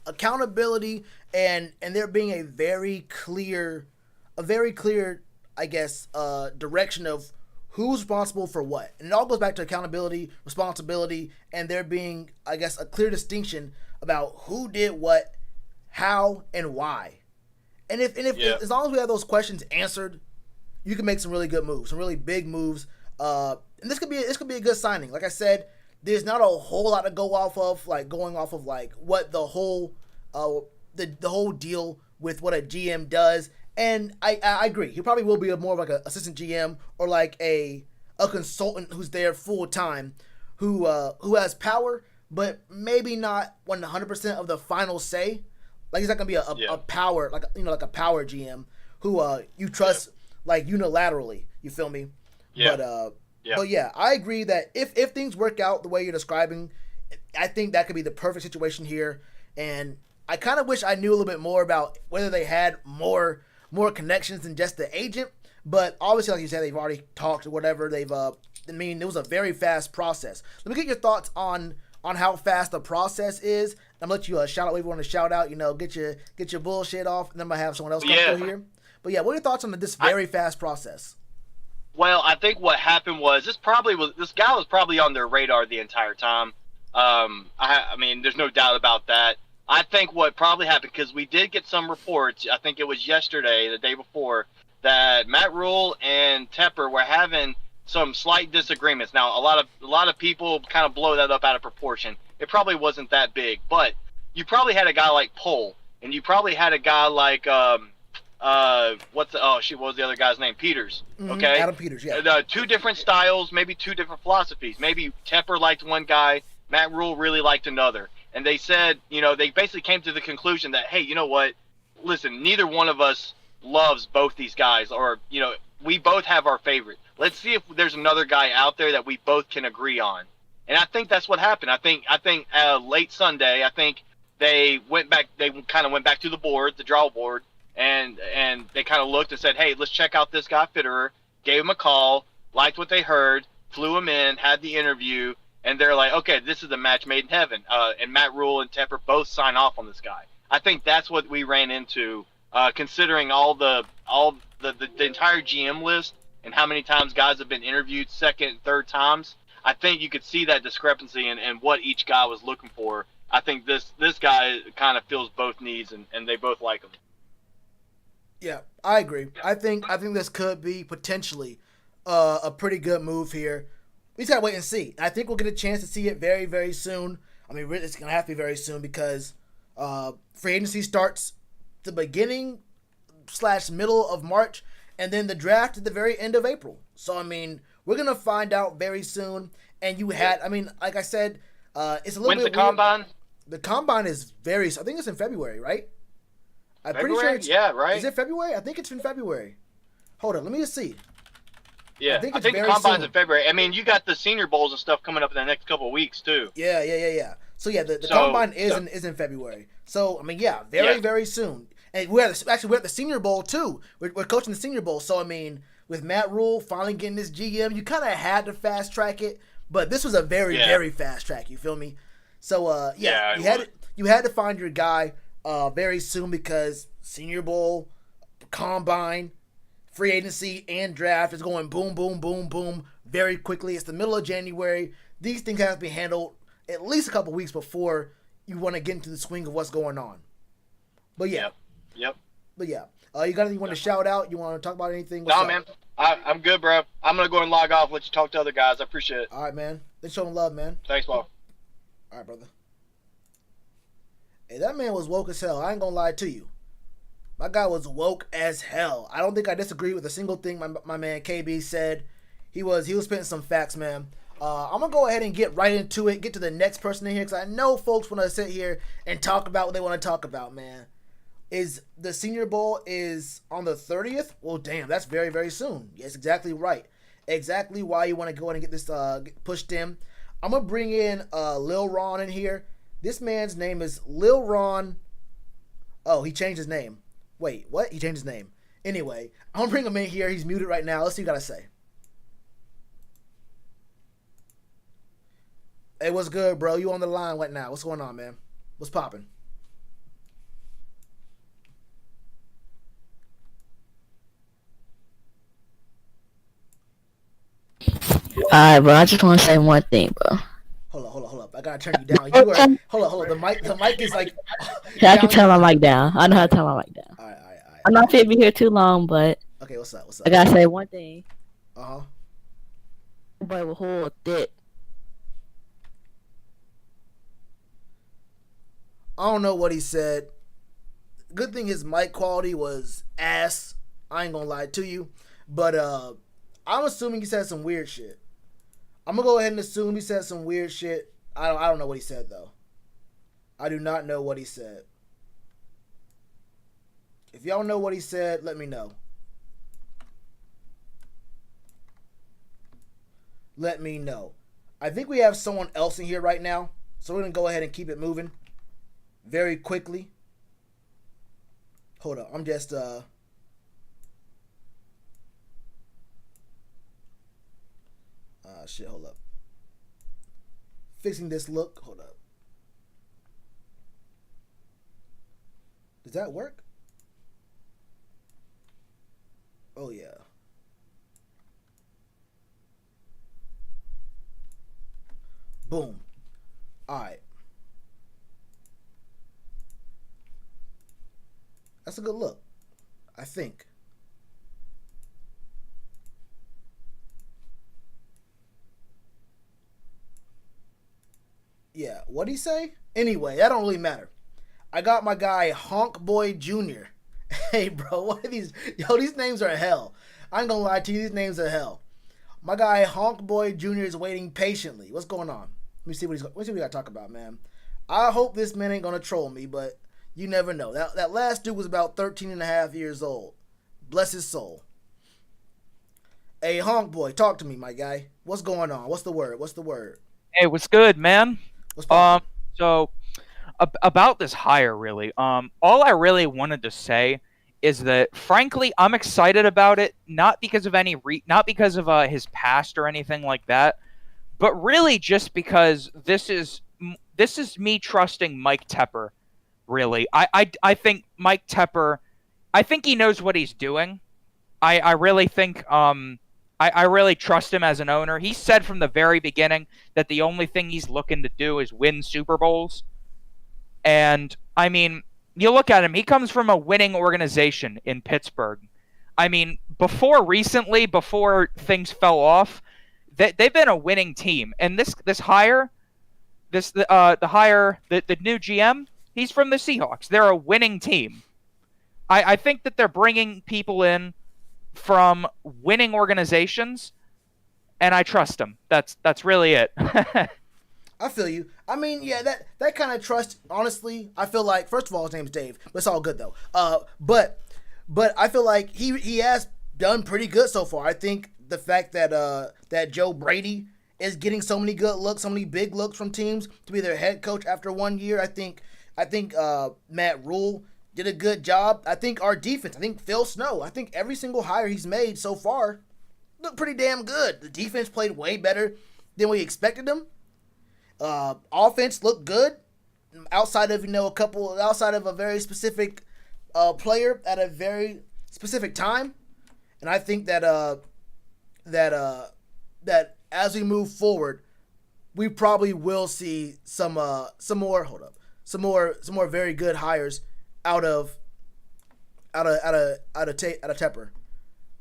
and there being a very clear, I guess, direction of who's responsible for what, and it all goes back to accountability, responsibility, and there being, I guess, a clear distinction about who did what, how, and why. And if as long as we have those questions answered, you can make some really good moves, some really big moves. And this could be a good signing. Like I said, there's not a whole lot to go off of, going off of what the whole the whole deal with what a GM does. And I agree. He probably will be more of like an assistant GM or like a consultant who's there full time, who has power, but maybe not 100% of the final say. Like he's not gonna be a power, like a power GM who you trust unilaterally. You feel me? Yeah. But yeah, I agree that if things work out the way you're describing, I think that could be the perfect situation here. And I kind of wish I knew a little bit more about whether they had more connections than just the agent. But obviously, like you said, they've already talked or whatever. It was a very fast process. Let me get your thoughts on how fast the process is. I'm gonna let you shout out what you want to shout out. Get your bullshit off, and then I'm gonna have someone else come through here. But yeah, what are your thoughts on this very fast process? Well, I think what happened was this guy was probably on their radar the entire time. I mean, there's no doubt about that. I think what probably happened, because we did get some reports, I think it was yesterday, the day before, that Matt Rule and Tepper were having some slight disagreements. Now, a lot of people kind of blow that up out of proportion. It probably wasn't that big, but you probably had a guy like Pohl, and you probably had a guy like what was the other guy's name? Peters. Okay, Adam Peters. Yeah. Two different styles, maybe two different philosophies. Maybe Tepper liked one guy, Matt Rule really liked another, and they said, they basically came to the conclusion that, hey, you know what? Listen, neither one of us loves both these guys, or we both have our favorite. Let's see if there's another guy out there that we both can agree on. And I think that's what happened. I think late Sunday, I think they went back. They kind of went back to the drawing board, and they kind of looked and said, hey, let's check out this guy Fitterer. Gave him a call, liked what they heard, flew him in, had the interview, and they're like, okay, this is a match made in heaven. And Matt Rule and Tepper both sign off on this guy. I think that's what we ran into, considering all the entire GM list and how many times guys have been interviewed second, third times. I think you could see that discrepancy in what each guy was looking for. I think this guy kind of fills both needs, and they both like him. Yeah, I agree. I think this could be potentially a pretty good move here. We just gotta wait and see. I think we'll get a chance to see it very, very soon. I mean, it's gonna have to be very soon because free agency starts the beginning / middle of March, and then the draft at the very end of April. So I mean, we're gonna find out very soon. And you had, I mean, like I said, it's a little When's bit. the combine? The combine is very. I think it's in February, right? I'm February? pretty sure it's. Yeah, right. Is it February? I think it's in February. Hold on, let me just see. Yeah, I think the very combine's soon. in February. I mean, you got the Senior Bowls and stuff coming up in the next couple of weeks too. Yeah. So yeah, the combine is in February. So I mean, yeah, very soon. And we're at the Senior Bowl too. We're coaching the Senior Bowl. So I mean, with Matt Rule finally getting this GM, you kind of had to fast track it. But this was a very fast track. You feel me? So you had to find your guy very soon because Senior Bowl, combine, free agency, and draft is going boom, boom, boom, boom very quickly. It's the middle of January. These things have to be handled at least a couple weeks before you want to get into the swing of what's going on. But yeah. Yep. But yeah. You got anything you want to shout out? You want to talk about anything? No, man. I'm good, bro. I'm going to go and log off, let you talk to other guys. I appreciate it. All right, man. Let's show them love, man. Thanks, Paul. All right, brother. Hey, that man was woke as hell. I ain't going to lie to you. My guy was woke as hell. I don't think I disagree with a single thing my man KB said. He was spitting some facts, man. I'm going to go ahead and get right into it, get to the next person in here, because I know folks want to sit here and talk about what they want to talk about, man. Is the Senior Bowl is on the 30th? Well, damn, that's very, very soon. Yes, exactly right. Exactly why you want to go ahead and get this pushed in. I'm going to bring in Lil Ron in here. This man's name is Lil Ron. Oh, he changed his name. Wait, what? He changed his name. Anyway, I'm going to bring him in here. He's muted right now. Let's see what you got to say. Hey, what's good, bro? You on the line right now. What's going on, man? What's popping? Alright, bro. I just want to say one thing, bro. Hold up. I gotta turn you down. You are, hold up. The mic is like. Yeah, I can turn my mic down. I know how to turn my mic down. All right. I'm not fit to be here too long, but. Okay, what's up? I gotta say one thing. But with whole dick. I don't know what he said. Good thing his mic quality was ass. I ain't gonna lie to you, but I'm assuming he said some weird shit. I'm gonna go ahead and assume he said some weird shit. I don't know what he said though. I do not know what he said. If y'all know what he said, let me know. Let me know. I think we have someone else in here right now, so we're gonna go ahead and keep it moving very quickly. Hold up, I'm just shit, hold up. Fixing this look. Hold up. Does that work? Oh, yeah. Boom. Alright. That's a good look, I think. Yeah, what'd he say? Anyway, that don't really matter. I got my guy Honk Boy Jr. Hey, bro, what are these? Yo, these names are hell. I ain't gonna lie to you, these names are hell. My guy Honk Boy Jr. is waiting patiently. What's going on? Let me see what we got to talk about, man. I hope this man ain't gonna troll me, but you never know. That last dude was about 13 and a half years old. Bless his soul. Hey, Honk Boy, talk to me, my guy. What's going on? What's the word? Hey, what's good, man? What's So about this hire, really. All I really wanted to say is that, frankly, I'm excited about it, not because of not because of his past or anything like that, but really just because this is me trusting Mike Tepper. Really, I think Mike Tepper, I think he knows what he's doing. I really think I really trust him as an owner. He said from the very beginning that the only thing he's looking to do is win Super Bowls. And, I mean, you look at him, he comes from a winning organization in Pittsburgh. I mean, before things fell off, they've been a winning team. And the new GM, he's from the Seahawks. They're a winning team. I think that they're bringing people in from winning organizations, and I trust them. That's really it. I feel you. I mean, yeah, that kind of trust, honestly, I feel like, first of all, his name's Dave, but it's all good, though. But I feel like he has done pretty good so far. I think the fact that Joe Brady is getting so many good looks, so many big looks from teams to be their head coach after 1 year, I think Matt Rule did a good job. I think our defense, I think Phil Snow, I think every single hire he's made so far looked pretty damn good. The defense played way better than we expected them. Offense looked good outside of a very specific player at a very specific time, and I think that as we move forward, we probably will see some more very good hires out of Tepper.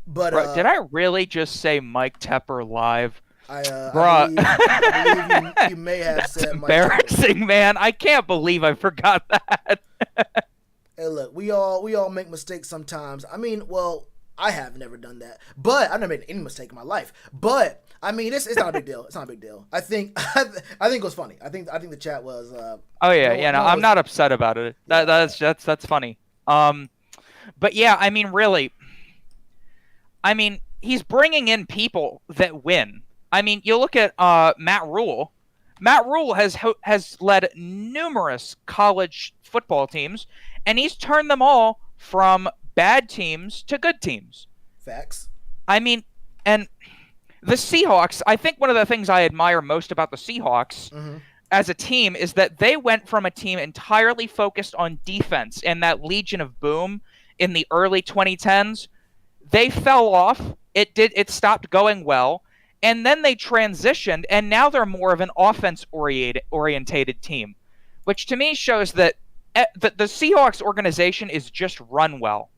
But Bro, did I really just say Mike Tepper live? I believe you may have said Mike Tepper. Embarrassing, man. I can't believe I forgot that. Hey, look, we all make mistakes sometimes. I mean, well, I have never done that, but I've never made any mistake in my life. But I mean, it's not a big deal. It's not a big deal. I think it was funny. I think the chat was. Oh yeah, I'm not upset about it. That's funny. But yeah, I mean, really, he's bringing in people that win. I mean, you look at Matt Rule. Matt Rule has led numerous college football teams, and he's turned them all from bad teams to good teams. Facts. I mean, and the Seahawks, I think one of the things I admire most about the Seahawks as a team is that they went from a team entirely focused on defense and that Legion of Boom in the early 2010s. They fell off. It stopped going well. And then they transitioned, and now they're more of an offense-orientated team, which to me shows that the Seahawks organization is just run well.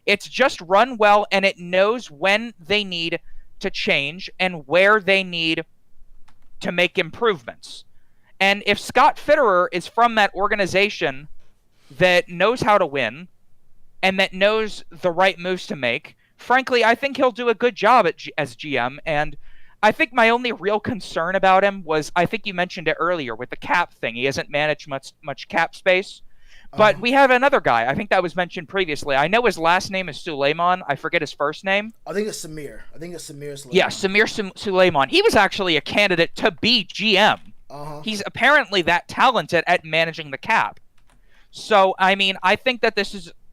It's just run well, and it knows when they need to change and where they need to make improvements. And if Scott Fitterer is from that organization that knows how to win and that knows the right moves to make, frankly, I think he'll do a good job as GM. And I think my only real concern about him was, I think you mentioned it earlier with the cap thing. He hasn't managed much cap space. But we have another guy. I think that was mentioned previously. I know his last name is Suleiman. I forget his first name. I think it's Samir. Suleiman. Yeah, Samir Suleiman. He was actually a candidate to be GM. He's apparently that talented at managing the cap. So, I mean, I think that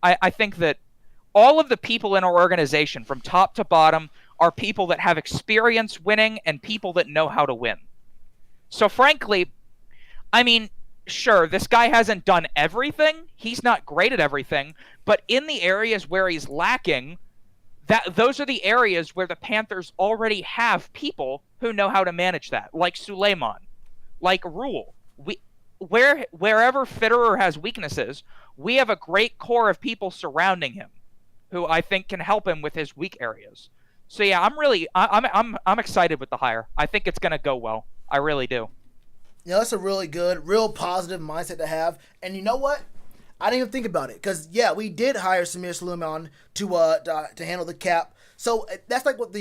I think that all of the people in our organization, from top to bottom, are people that have experience winning and people that know how to win. So, frankly, I mean, sure, this guy hasn't done everything. He's not great at everything. But in the areas where he's lacking, those are the areas where the Panthers already have people who know how to manage that, like Suleiman, like Rule. Wherever Fitterer has weaknesses, we have a great core of people surrounding him who I think can help him with his weak areas. So yeah, I'm excited with the hire. I think it's going to go well. I really do. Yeah, that's a really good, real positive mindset to have. And you know what? I didn't even think about it because yeah, we did hire Samir Suleiman to handle the cap. So that's like what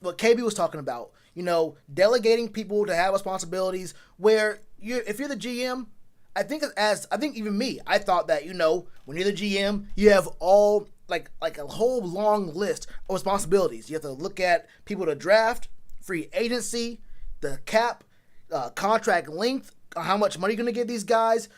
what KB was talking about. You know, delegating people to have responsibilities. Where if you're the GM, I think even me, I thought that when you're the GM, you have all like a whole long list of responsibilities. You have to look at people to draft, free agency, the cap. Contract length, how much money you're going to give these guys,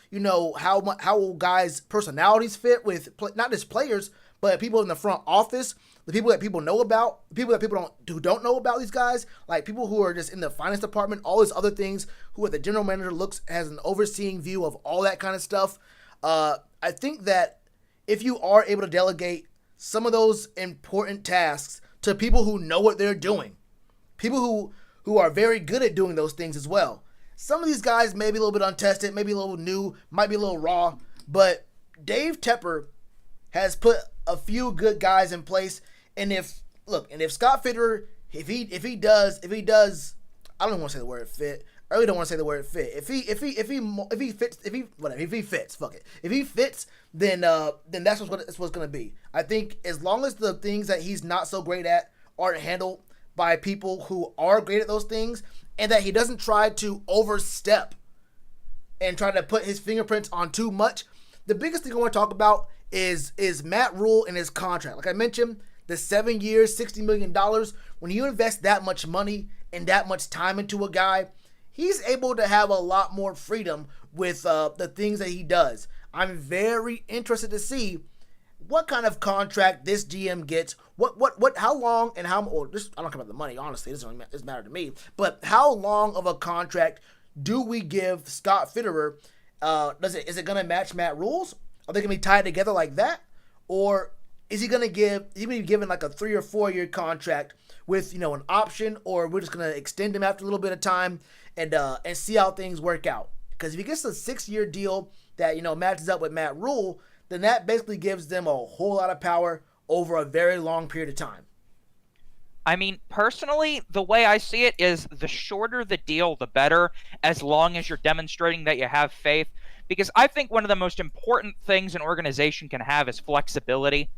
how will guys' personalities fit with not just players, but people in the front office, the people that people know about, the people that people don't know about these guys, like people who are just in the finance department, all these other things, who the general manager has an overseeing view of all that kind of stuff. I think that if you are able to delegate some of those important tasks to people who know what they're doing, people who are very good at doing those things as well. Some of these guys may be a little bit untested, maybe a little new, might be a little raw, but Dave Tepper has put a few good guys in place. And if Scott Fitterer, if he does, I don't even want to say the word fit. I really don't want to say the word fit. If he fits, fuck it. If he fits, then that's what it's going to be. I think as long as the things that he's not so great at aren't handled by people who are great at those things, and that he doesn't try to overstep and try to put his fingerprints on too much. The biggest thing I want to talk about is Matt Rule and his contract. Like I mentioned, the 7 years, $60 million. When you invest that much money and that much time into a guy, he's able to have a lot more freedom with the things that he does. I'm very interested to see what kind of contract this GM gets, how long and how, or just, I don't care about the money, honestly, it doesn't matter to me, but how long of a contract do we give Scott Fitterer? Is it going to match Matt Rule's? Are they going to be tied together like that? Or is he going to be given like a 3 or 4 year contract with, an option, or we're just going to extend him after a little bit of time and see how things work out? Because if he gets a 6-year deal that, matches up with Matt Rule, then that basically gives them a whole lot of power over a very long period of time. I mean, personally, the way I see it is the shorter the deal, the better, as long as you're demonstrating that you have faith. Because I think one of the most important things an organization can have is flexibility.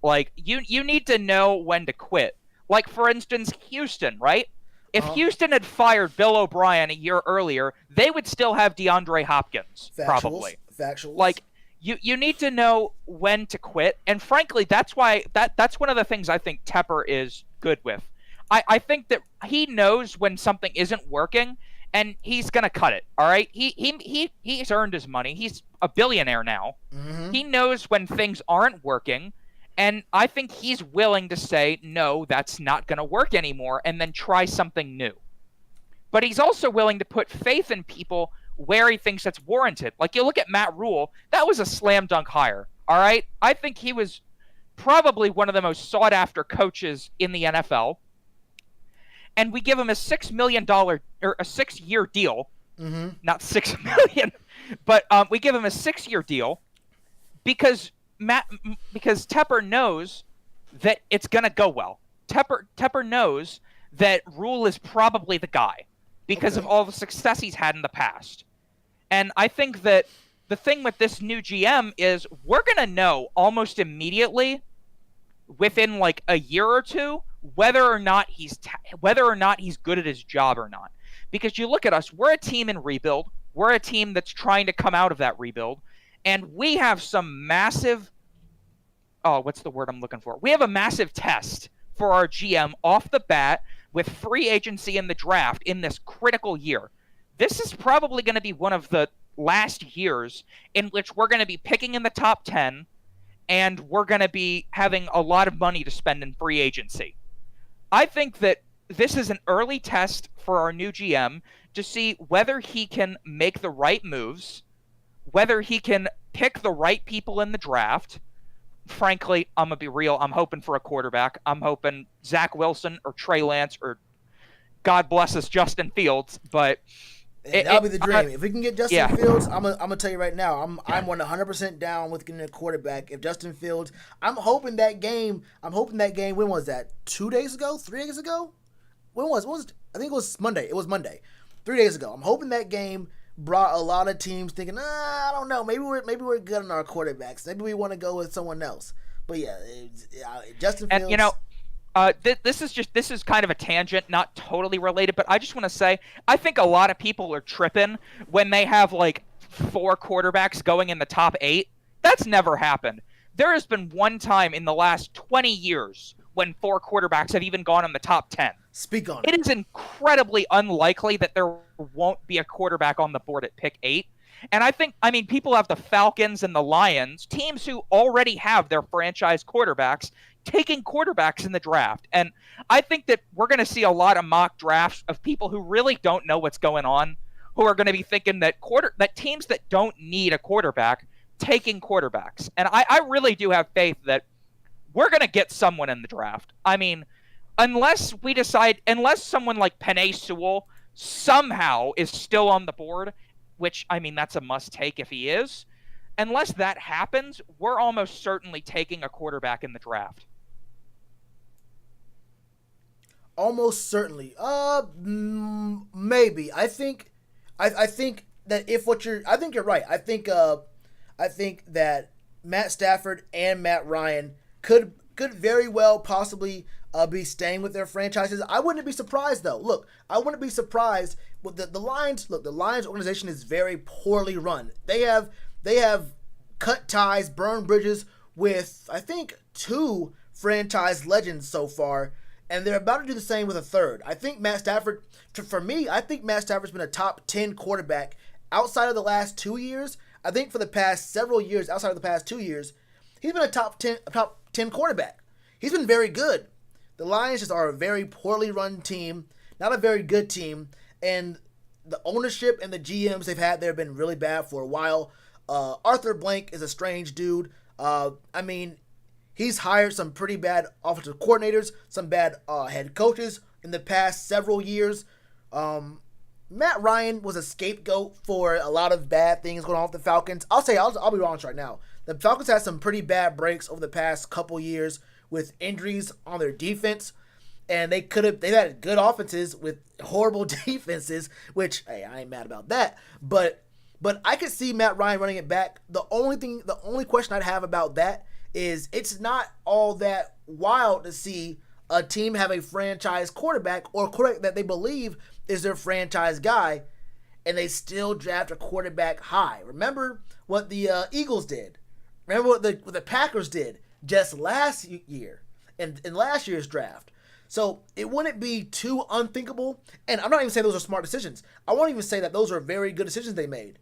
Like, you need to know when to quit. Like, for instance, Houston, right? If Houston had fired Bill O'Brien a year earlier, they would still have DeAndre Hopkins, probably. Factuals. Like, you need to know when to quit, and frankly, that's why that's one of the things I think Tepper is good with. I think that he knows when something isn't working, and he's gonna cut it. All right, he's earned his money. He's a billionaire now. Mm-hmm. He knows when things aren't working, and I think he's willing to say no, that's not gonna work anymore, and then try something new. But he's also willing to put faith in people where he thinks that's warranted. Like, you look at Matt Rule, that was a slam dunk hire, all right? I think he was probably one of the most sought-after coaches in the NFL. And we give him a $6 million, or a 6-year deal, not $6 million, but we give him a 6-year deal because Tepper knows that it's going to go well. Tepper knows that Rule is probably the guy because of all the success he's had in the past. And I think that the thing with this new GM is we're going to know almost immediately, within like a year or two, whether or not he's good at his job or not. Because you look at us, we're a team in rebuild. We're a team that's trying to come out of that rebuild. And we have some massive what's the word I'm looking for? We have a massive test for our GM off the bat with free agency in the draft in this critical year. This is probably going to be one of the last years in which we're going to be picking in the top 10, and we're going to be having a lot of money to spend in free agency. I think that this is an early test for our new GM to see whether he can make the right moves, whether he can pick the right people in the draft. Frankly, I'm going to be real. I'm hoping for a quarterback. I'm hoping Zach Wilson or Trey Lance or, God bless us, Justin Fields. But that'll be the dream. If we can get Justin Fields, I'm gonna tell you right now, I'm 100% down with getting a quarterback. If Justin Fields, I'm hoping that game. When was that? 2 days ago? 3 days ago? When was it? I think it was Monday. It was Monday. 3 days ago. I'm hoping that game brought a lot of teams thinking, I don't know, maybe we're good on our quarterbacks. Maybe we want to go with someone else. But yeah, Justin Fields. And this is kind of a tangent, not totally related, but I just want to say I think a lot of people are tripping when they have like 4 quarterbacks going in the top 8. That's never happened. There has been one time in the last 20 years when 4 quarterbacks have even gone in the top 10. Speak on it. It is incredibly unlikely that there won't be a quarterback on the board at pick 8. And I mean, people have the Falcons and the Lions, teams who already have their franchise quarterbacks, taking quarterbacks in the draft. And I think that we're going to see a lot of mock drafts of people who really don't know what's going on, who are going to be thinking that teams that don't need a quarterback taking quarterbacks. And I really do have faith that we're going to get someone in the draft. I mean, unless someone like Penei Sewell somehow is still on the board, which, I mean, that's a must take if he is. Unless that happens, we're almost certainly taking a quarterback in the draft. Almost certainly. Maybe. I think that I think you're right. I think that Matt Stafford and Matt Ryan could very well possibly be staying with their franchises. I wouldn't be surprised though. Look, I wouldn't be surprised with the Lions. Look, the Lions organization is very poorly run. They have cut ties, burned bridges with I think 2 franchise legends so far, and they're about to do the same with a third. I think Matt Stafford, for me, I think Matt Stafford's been a top 10 quarterback outside of the last 2 years. I think for the past several years, outside of the past 2 years, he's been a top 10 quarterback. He's been very good. The Lions just are a very poorly run team, not a very good team, and the ownership and the GMs they've had there have been really bad for a while. Arthur Blank is a strange dude. I mean, he's hired some pretty bad offensive coordinators, some bad head coaches in the past several years. Matt Ryan was a scapegoat for a lot of bad things going on with the Falcons. I'll be honest right now. The Falcons had some pretty bad breaks over the past couple years with injuries on their defense, and they've had good offenses with horrible defenses, which, hey, I ain't mad about that. But I could see Matt Ryan running it back. The only question I'd have about that is it's not all that wild to see a team have a franchise quarterback or a quarterback that they believe is their franchise guy, and they still draft a quarterback high. Remember what the Eagles did. Remember what the Packers did just last year in last year's draft. So it wouldn't be too unthinkable, and I'm not even saying those are smart decisions. I won't even say that those are very good decisions they made.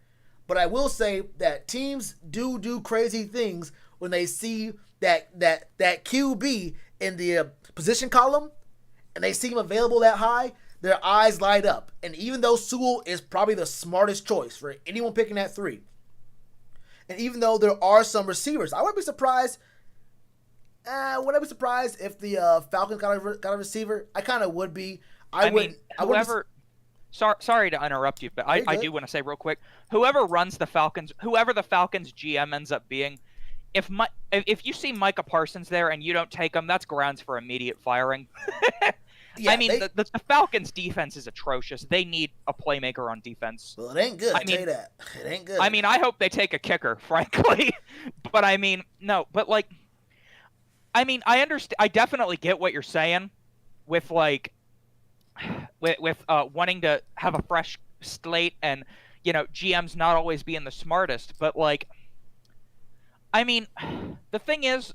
But I will say that teams do crazy things when they see that QB in the position column and they see him available that high, their eyes light up. And even though Sewell is probably the smartest choice for anyone picking at 3, and even though there are some receivers, I wouldn't be surprised. Would I be surprised if the Falcons got a receiver? I kind of would be. Sorry to interrupt you, but I do want to say real quick, whoever the Falcons GM ends up being, if you see Micah Parsons there and you don't take him, that's grounds for immediate firing. Yeah, I mean, the Falcons' defense is atrocious. They need a playmaker on defense. Well, it ain't good. I tell you that. It ain't good. I mean, I hope they take a kicker, frankly. But I mean, no. But like, I mean, I understand. I definitely get what you're saying, with like, with wanting to have a fresh slate and, you know, GMs not always being the smartest. But like, I mean, the thing is,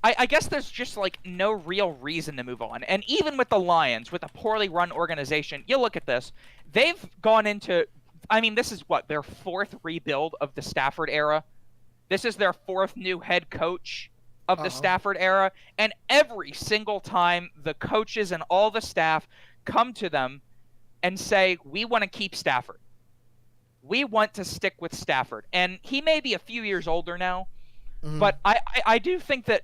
I guess there's just like no real reason to move on. And even with the Lions, with a poorly run organization, you look at this, they've gone into, I mean, this is what, their 4th rebuild of the Stafford era. This is their 4th new head coach of the Stafford era. And every single time the coaches and all the staff come to them and say, we want to keep Stafford. We want to stick with Stafford. And he may be a few years older now, but I do think that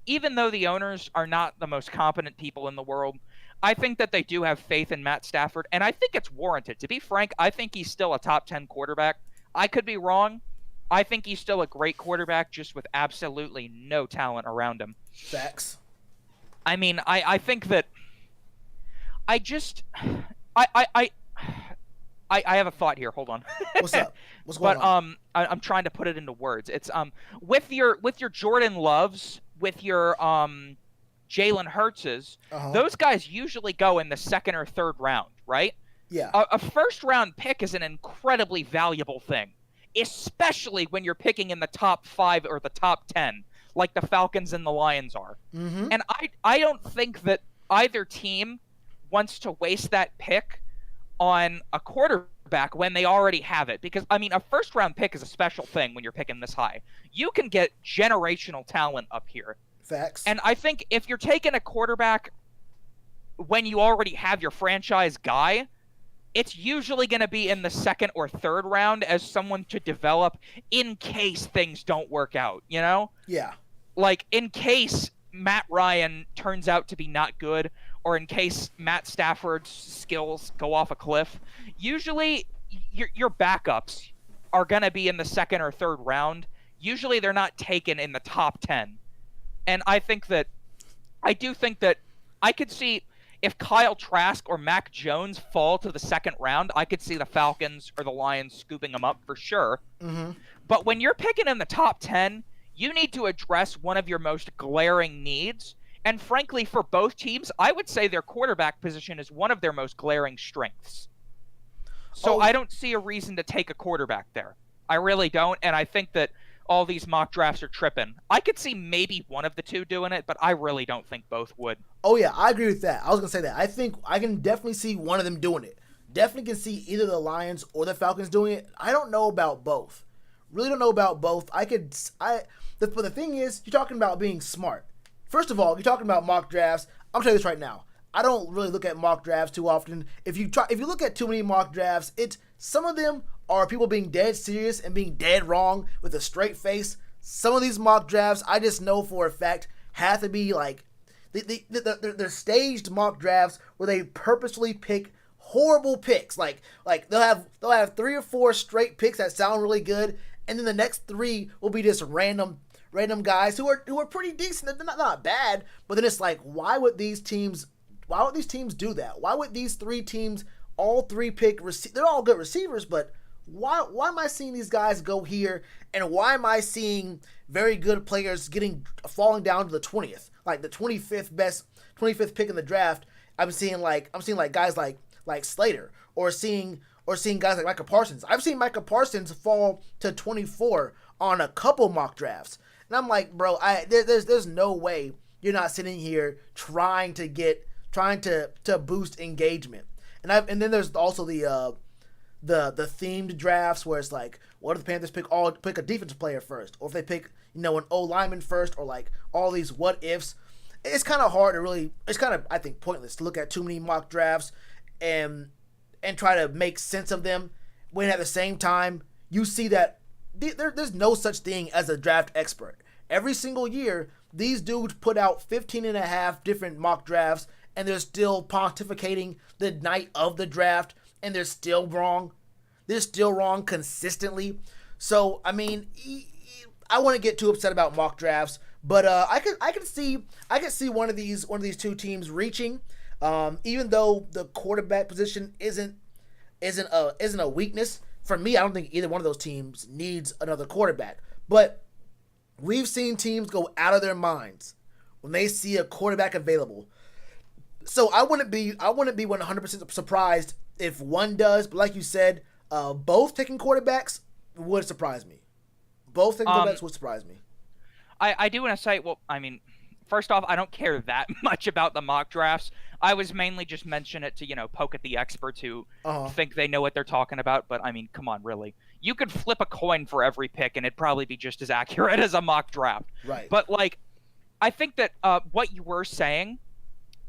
even though the owners are not the most competent people in the world, I think that they do have faith in Matt Stafford, and I think it's warranted. To be frank, I think he's still a top 10 quarterback. I could be wrong. I think he's still a great quarterback, just with absolutely no talent around him. Facts. I mean, I think that I have a thought here. Hold on. What's up? What's going on? I'm trying to put it into words. It's with your Jordan Loves, with your Jalen Hurtses, those guys usually go in the 2nd or 3rd round, right? Yeah. A 1st round pick is an incredibly valuable thing, especially when you're picking in the top 5 or the top 10, like the Falcons and the Lions are. And I don't think that either team wants to waste that pick on a quarterback back when they already have it. Because, I mean, a first-round pick is a special thing when you're picking this high. You can get generational talent up here. Facts. And I think if you're taking a quarterback when you already have your franchise guy, it's usually going to be in the second or third round as someone to develop in case things don't work out, you know? Yeah. Like, in case Matt Ryan turns out to be not good, or in case Matt Stafford's skills go off a cliff, usually your backups are going to be in the second or third round. Usually they're not taken in the top 10. And I do think that I could see if Kyle Trask or Mac Jones fall to the second round, I could see the Falcons or the Lions scooping them up for sure. Mm-hmm. But when you're picking in the top 10, you need to address one of your most glaring needs. And frankly, for both teams, I would say their quarterback position is one of their most glaring strengths. So I don't see a reason to take a quarterback there. I really don't. And I think that all these mock drafts are tripping. I could see maybe one of the two doing it, but I really don't think both would. Oh, yeah, I agree with that. I was going to say that. I think I can definitely see one of them doing it. Definitely can see either the Lions or the Falcons doing it. I don't know about both. Really don't know about both. But the thing is, you're talking about being smart. First of all, you're talking about mock drafts. I'm telling you this right now. I don't really look at mock drafts too often. If you look at too many mock drafts, some of them are people being dead serious and being dead wrong with a straight face. Some of these mock drafts, I just know for a fact, have to be like they're staged mock drafts where they purposefully pick horrible picks. Like they'll have 3 or 4 straight picks that sound really good, and then the next 3 will be just random guys who are pretty decent. They're not bad, but then it's like, why would these teams do that? Why would these 3 teams all 3 pick? They're all good receivers, but why am I seeing these guys go here, and why am I seeing very good players falling down to the 20th, like the 25th pick in the draft? I'm seeing guys like Slater, or seeing guys like Micah Parsons. I've seen Micah Parsons fall to 24 on a couple mock drafts, and I'm like, bro, there's no way you're not sitting here trying to boost engagement. And then there's also the themed drafts where it's like, what if the Panthers pick a defensive player first, or if they pick an O lineman first, or like all these what ifs. It's kind of hard to really. It's kind of, I think, pointless to look at too many mock drafts and try to make sense of them, when at the same time you see that there's no such thing as a draft expert. Every single year, these dudes put out 15 and a half different mock drafts, and they're still pontificating the night of the draft, and they're still wrong. They're still wrong consistently. So, I mean, I wouldn't get too upset about mock drafts, but I could see one of these 2 teams reaching, even though the quarterback position isn't a weakness. For me, I don't think either one of those teams needs another quarterback. But we've seen teams go out of their minds when they see a quarterback available. So I wouldn't be 100% surprised if one does, but like you said, both taking quarterbacks would surprise me. Both taking quarterbacks would surprise me. I do want to say, well, I mean, first off, I don't care that much about the mock drafts. I was mainly just mentioning it to, poke at the experts who think they know what they're talking about. But, I mean, come on, really. You could flip a coin for every pick, and it'd probably be just as accurate as a mock draft. Right. But, like, I think that what you were saying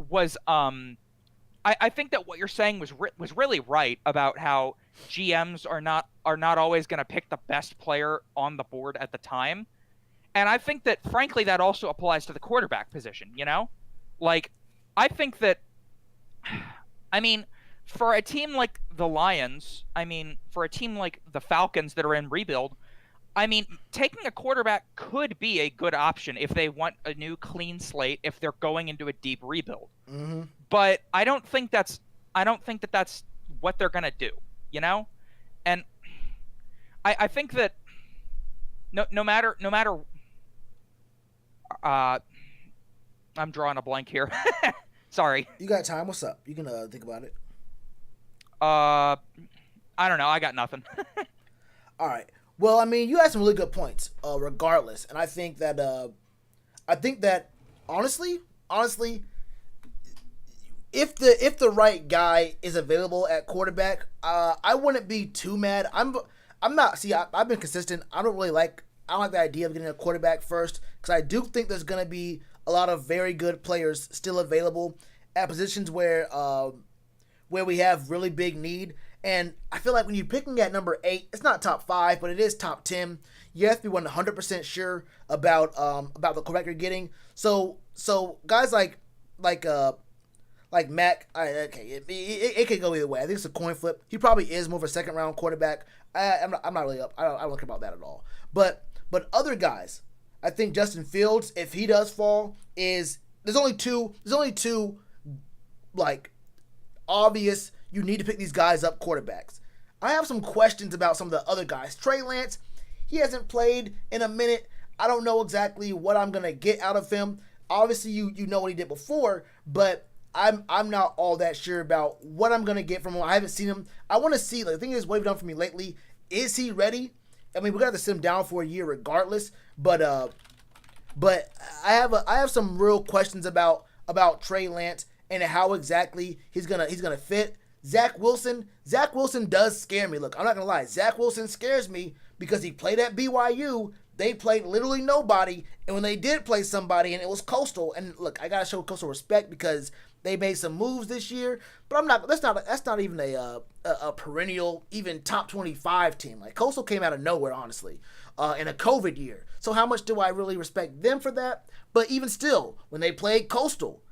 was I think that what you're saying was really right about how GMs are not always going to pick the best player on the board at the time. And I think that, frankly, that also applies to the quarterback position, Like, I think that, I mean, for a team like the Lions, for a team like the Falcons that are in rebuild, taking a quarterback could be a good option if they want a new clean slate, if they're going into a deep rebuild. Mm-hmm. But I don't think that's what they're gonna do, And I think that no matter I'm drawing a blank here. Sorry. You got time? What's up? You can think about it. I don't know. I got nothing. All right. Well, you had some really good points, regardless, and I think that honestly, if the right guy is available at quarterback, I wouldn't be too mad. I'm not. See, I've been consistent. I don't like the idea of getting a quarterback first because I do think there's gonna be a lot of very good players still available at positions where we have really big need. And I feel like when you're picking at number 8, it's not top 5, but it is top 10. You have to be 100% sure about the quarterback you're getting. So guys like Mac, it could go either way. I think it's a coin flip. He probably is more of a second round quarterback. I'm not really up. I don't care about that at all. But other guys, I think Justin Fields, if he does fall, there's only two like obvious. You need to pick these guys up quarterbacks. I have some questions about some of the other guys. Trey Lance, he hasn't played in a minute. I don't know exactly what I'm gonna get out of him. Obviously, you know what he did before, but I'm not all that sure about what I'm gonna get from him. I haven't seen him. I want to see. Like, the thing is, what he's done for me lately. Is he ready? I mean, we're gonna have to sit him down for a year regardless. But I have some real questions about Trey Lance and how exactly he's gonna fit. Zach Wilson does scare me. Look, I'm not gonna lie. Zach Wilson scares me because he played at BYU. They played literally nobody, and when they did play somebody, and it was Coastal. And look, I gotta show Coastal respect because they made some moves this year. But that's not even a perennial, even top 25 team. Like, Coastal came out of nowhere, honestly, in a COVID year. So how much do I really respect them for that? But even still, when they played Coastal,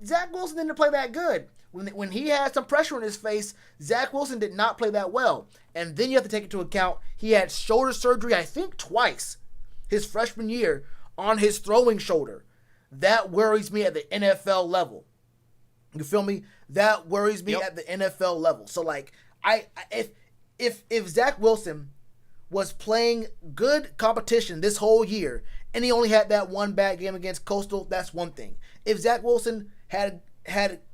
Zach Wilson didn't play that good. When he had some pressure on his face, Zach Wilson did not play that well. And then you have to take into account he had shoulder surgery, I think twice, his freshman year on his throwing shoulder. That worries me at the NFL level. You feel me? That worries me at the NFL level. So, like, if Zach Wilson was playing good competition this whole year and he only had that one bad game against Coastal, that's one thing. If Zach Wilson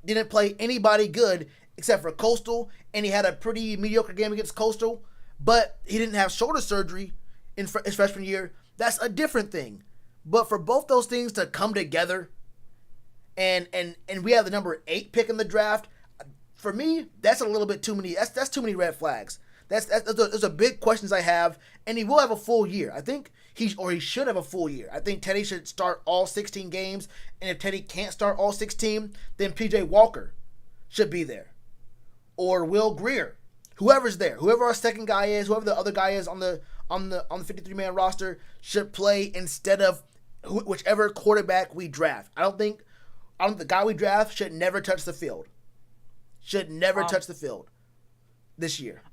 didn't play anybody good except for Coastal, and he had a pretty mediocre game against Coastal, but he didn't have shoulder surgery in his freshman year, that's a different thing. But for both those things to come together, and we have the number 8 pick in the draft, for me, that's a little bit too many. That's too many red flags. Those are big questions I have, and he will have a full year. I think he should have a full year. I think Teddy should start all 16 games, and if Teddy can't start all 16, then PJ Walker should be there, or Will Greer, whoever's there, whoever our second guy is, whoever the other guy is on the 53-man roster should play instead of whichever quarterback we draft. I don't think the guy we draft should never touch the field. Should never touch the field this year.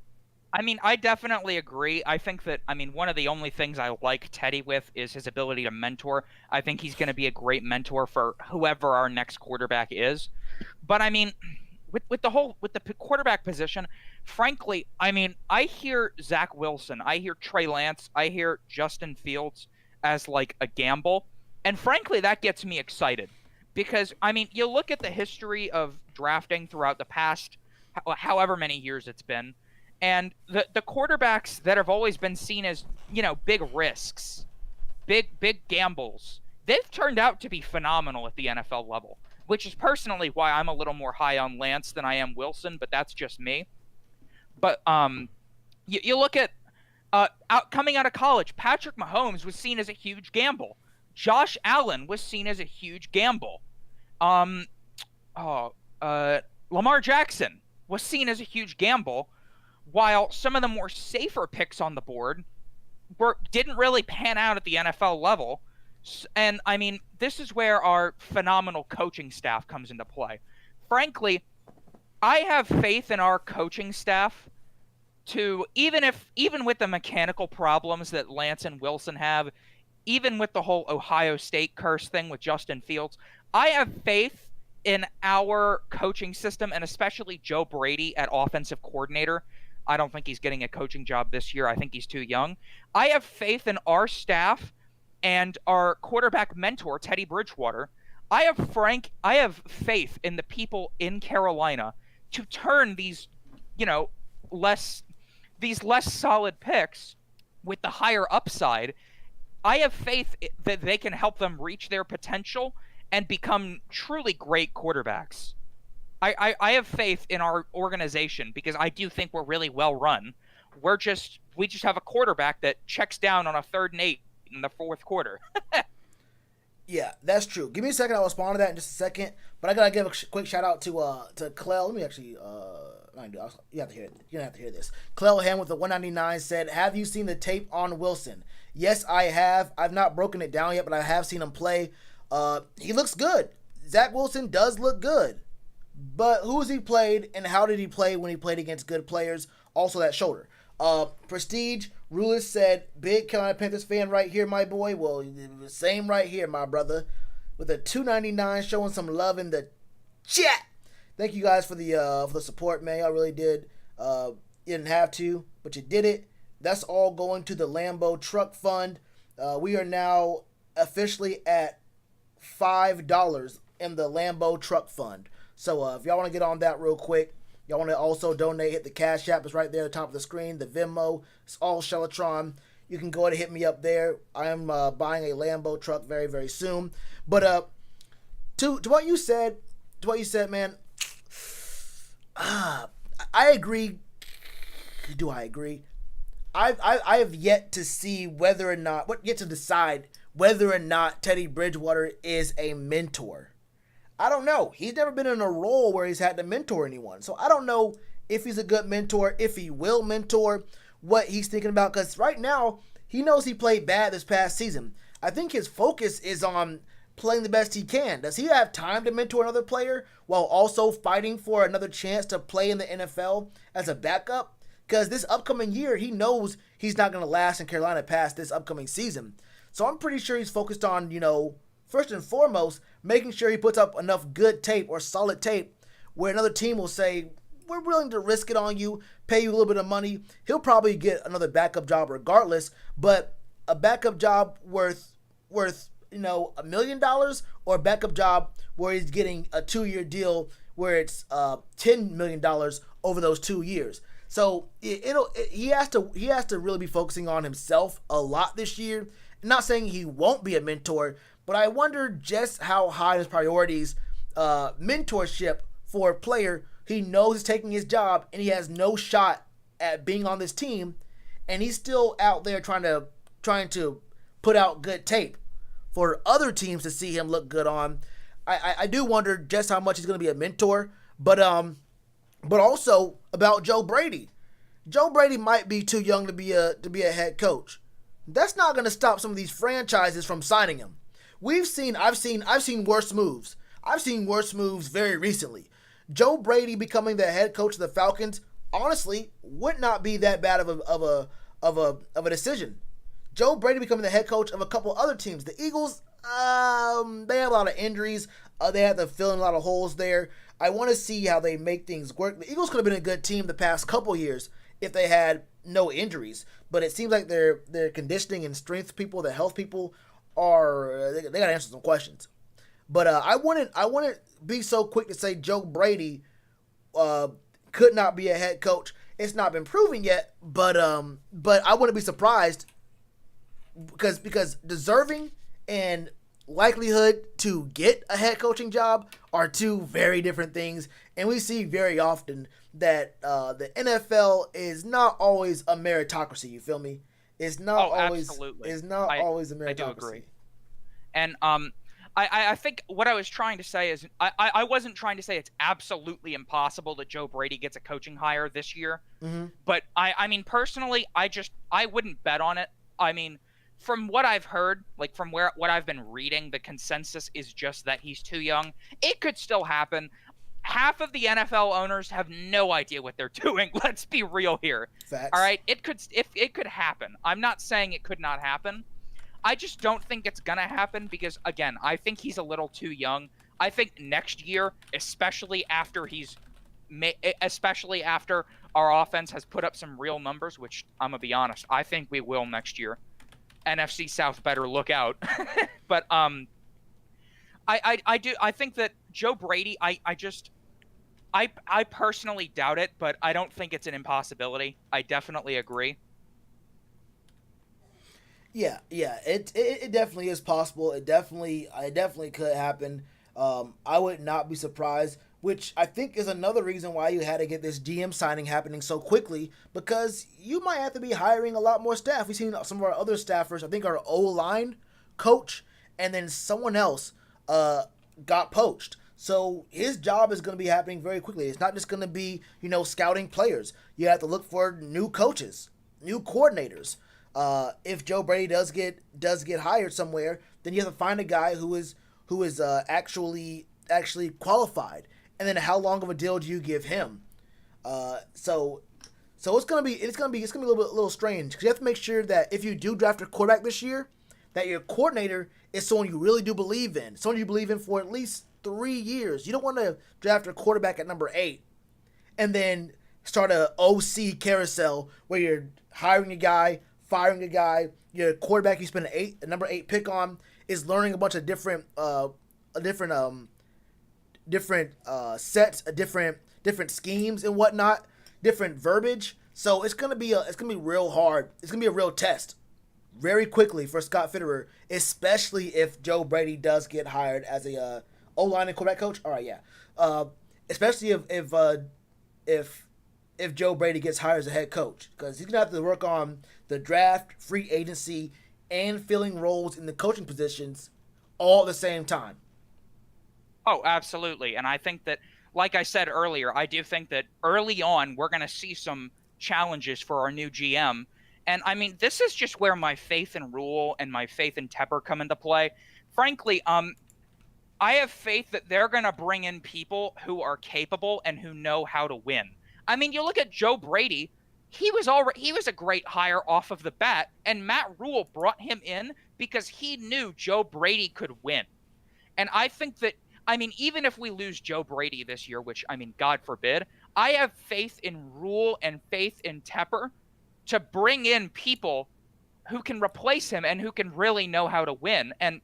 I mean, I definitely agree. I think that, one of the only things I like Teddy with is his ability to mentor. I think he's going to be a great mentor for whoever our next quarterback is. But, with the quarterback position, frankly, I hear Zach Wilson, I hear Trey Lance, I hear Justin Fields as like a gamble. And frankly, that gets me excited. Because, you look at the history of drafting throughout the past, however many years it's been, and the quarterbacks that have always been seen as, big risks, big gambles, they've turned out to be phenomenal at the NFL level, which is personally why I'm a little more high on Lance than I am Wilson, but that's just me. But you look at coming out of college, Patrick Mahomes was seen as a huge gamble. Josh Allen was seen as a huge gamble. Lamar Jackson was seen as a huge gamble, while some of the more safer picks on the board didn't really pan out at the NFL level. And, this is where our phenomenal coaching staff comes into play. Frankly, I have faith in our coaching staff to, even with the mechanical problems that Lance and Wilson have, even with the whole Ohio State curse thing with Justin Fields, I have faith in our coaching system, and especially Joe Brady at offensive coordinator. I don't think he's getting a coaching job this year. I think he's too young. I have faith in our staff and our quarterback mentor, Teddy Bridgewater. I have faith in the people in Carolina to turn these, less solid picks with the higher upside. I have faith that they can help them reach their potential and become truly great quarterbacks. I have faith in our organization because I do think we're really well run. We just have a quarterback that checks down on a 3rd and 8 in the 4th quarter. Yeah, that's true. Give me a second. I'll respond to that in just a second. But I gotta give a quick shout out to Clell. Let me actually you have to hear it. You don't have to hear this. Clell Ham with the 199 said, "Have you seen the tape on Wilson?" Yes, I have. I've not broken it down yet, but I have seen him play. He looks good. Zach Wilson does look good. But who has he played and how did he play when he played against good players? Also that shoulder. Prestige Rulis said, "Big Carolina Panthers fan right here, my boy." Well, same right here, my brother. With a 299 showing some love in the chat. Thank you guys for the support, man. I really did. You didn't have to, but you did it. That's all going to the Lambo Truck Fund. We are now officially at $5 in the Lambo Truck Fund. So if y'all want to get on that real quick, y'all want to also donate, hit the Cash App. It's right there at the top of the screen. The Venmo, it's all Shellitronnn. You can go ahead and hit me up there. I am buying a Lambo truck very, very soon. But to what you said, man, I agree. Do I agree? I have yet to see yet to decide whether or not Teddy Bridgewater is a mentor. I don't know. He's never been in a role where he's had to mentor anyone. So I don't know if he's a good mentor, if he will mentor, what he's thinking about. Because right now, he knows he played bad this past season. I think his focus is on playing the best he can. Does he have time to mentor another player while also fighting for another chance to play in the NFL as a backup? Because this upcoming year, he knows he's not going to last in Carolina past this upcoming season. So I'm pretty sure he's focused on, first and foremost, making sure he puts up enough good tape or solid tape where another team will say, we're willing to risk it on you, pay you a little bit of money. He'll probably get another backup job regardless, but a backup job worth $1 million or a backup job where he's getting a 2-year deal where it's $10 million over those 2 years. So he has to really be focusing on himself a lot this year. Not saying he won't be a mentor, but I wonder just how high his priorities mentorship for a player he knows is taking his job and he has no shot at being on this team, and he's still out there trying to put out good tape for other teams to see him look good on. I do wonder just how much he's going to be a mentor, but also about Joe Brady. Joe Brady might be too young to be a head coach. That's not going to stop some of these franchises from signing him. I've seen worse moves. I've seen worse moves very recently. Joe Brady becoming the head coach of the Falcons, honestly, would not be that bad of a decision. Joe Brady becoming the head coach of a couple other teams. The Eagles, they have a lot of injuries. They have to fill in a lot of holes there. I want to see how they make things work. The Eagles could have been a good team the past couple years if they had no injuries. But it seems like their conditioning and strength people, the health people, they got to answer some questions. But I wouldn't be so quick to say Joe Brady could not be a head coach. It's not been proven yet, but I wouldn't be surprised because deserving and likelihood to get a head coaching job are two very different things, and we see very often that the NFL is not always a meritocracy. You feel me? It's not always. Absolutely. It's not always a meritocracy. I do agree. And I think what I was trying to say is I wasn't trying to say it's absolutely impossible that Joe Brady gets a coaching hire this year. Mm-hmm. But I mean, personally, I wouldn't bet on it. I mean, from what I've heard, like from what I've been reading, the consensus is just that he's too young. It could still happen. Half of the NFL owners have no idea what they're doing. Let's be real here. Facts. All right, it could happen. I'm not saying it could not happen. I just don't think it's gonna happen because, again, I think he's a little too young. I think next year, especially after our offense has put up some real numbers, which I'm gonna be honest, I think we will next year. NFC South better look out. But I think that Joe Brady, I personally doubt it, but I don't think it's an impossibility. I definitely agree. Yeah, it definitely is possible. It definitely could happen. I would not be surprised. which I think is another reason why you had to get this GM signing happening so quickly, because you might have to be hiring a lot more staff. We've seen some of our other staffers, I think our O-line coach, and then someone else got poached. So his job is going to be happening very quickly. It's not just going to be, scouting players. You have to look for new coaches, new coordinators. If Joe Brady does get hired somewhere, then you have to find a guy who is actually qualified. And then how long of a deal do you give him? So it's gonna be a little strange, because you have to make sure that if you do draft a quarterback this year, that your coordinator is someone you really do believe in, someone you believe in for at least 3 years. You don't want to draft a quarterback at number 8 and then start a OC carousel where you're hiring a guy, firing a guy. Your quarterback you spend a number 8 pick on is learning a bunch of different sets, different schemes and whatnot, different verbiage. So it's gonna be real hard. It's gonna be a real test very quickly for Scott Fitterer, especially if Joe Brady does get hired as a O-line and quarterback coach. All right, yeah. Especially if Joe Brady gets hired as a head coach, because he's gonna have to work on the draft, free agency, and filling roles in the coaching positions all at the same time. Oh, absolutely. And I think that, like I said earlier, I do think that early on we're going to see some challenges for our new GM. And I mean, this is just where my faith in Rule and my faith in Tepper come into play. Frankly, I have faith that they're going to bring in people who are capable and who know how to win. I mean, you look at Joe Brady, he was a great hire off of the bat, and Matt Rule brought him in because he knew Joe Brady could win. And I think that, I mean, even if we lose Joe Brady this year, which, I mean, God forbid, I have faith in Rule and faith in Tepper to bring in people who can replace him and who can really know how to win. And,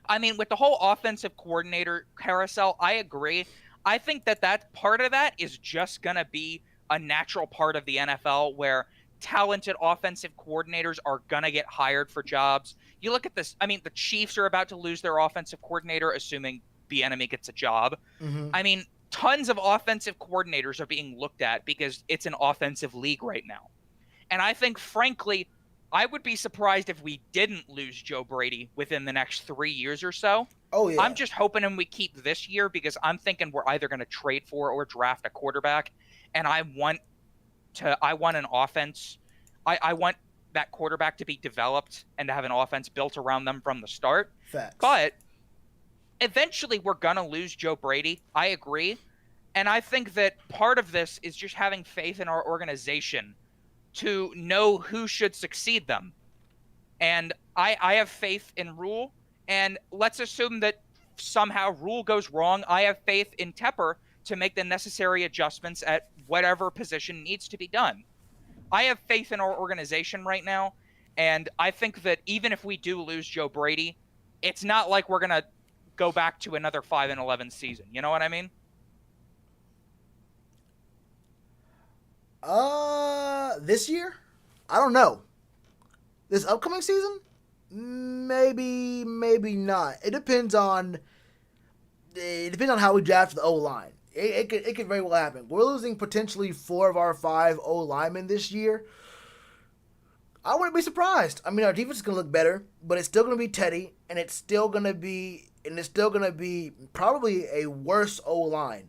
I mean, with the whole offensive coordinator carousel, I agree. I think that part of that is just going to be a natural part of the NFL, where talented offensive coordinators are going to get hired for jobs. You look at this, I mean, the Chiefs are about to lose their offensive coordinator, assuming Bieniemy gets a job. Mm-hmm. I mean, tons of offensive coordinators are being looked at because it's an offensive league right now. And I think, frankly, I would be surprised if we didn't lose Joe Brady within the next 3 years or so. Oh, yeah. I'm just hoping we keep this year, because I'm thinking we're either going to trade for or draft a quarterback. And I want an offense. I want that quarterback to be developed and to have an offense built around them from the start. Facts. But eventually we're going to lose Joe Brady. I agree. And I think that part of this is just having faith in our organization to know who should succeed them. And I have faith in Rule. And let's assume that somehow Rule goes wrong. I have faith in Tepper to make the necessary adjustments at whatever position needs to be done. I have faith in our organization right now. And I think that even if we do lose Joe Brady, it's not like we're going to go back to another 5-11 season. You know what I mean? This year? I don't know. This upcoming season? Maybe not. It depends on how we draft the O-line. It could very well happen. We're losing potentially 4 of our 5 O-linemen this year. I wouldn't be surprised. I mean, our defense is going to look better, but it's still going to be Teddy, and it's still going to be probably a worse O-line.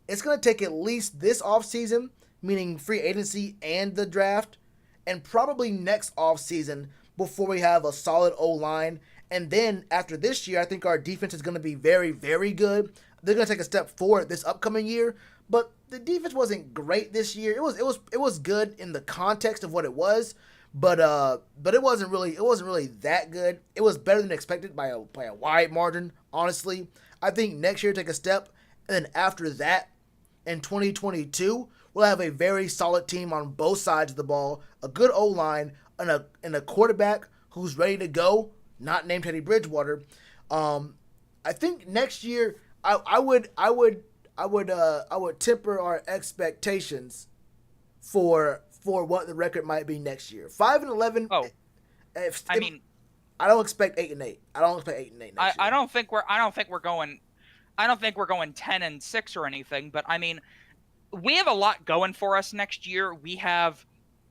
It's going to take at least this offseason, meaning free agency and the draft, and probably next offseason before we have a solid O-line. And then after this year, I think our defense is going to be very, very good. They're going to take a step forward this upcoming year, but the defense wasn't great this year. It was good in the context of what it was, but it wasn't really that good. It was better than expected by a wide margin, honestly. I think next year take a step, and then after that, in 2022, we'll have a very solid team on both sides of the ball, a good O-line, and a quarterback who's ready to go, not named Teddy Bridgewater. I think next year I would temper our expectations for what the record might be next year. 5-11. Oh, I don't expect 8-8. I don't expect 8-8 next year. I don't think we're going I don't think we're going 10-6 or anything, but I mean, we have a lot going for us next year. We have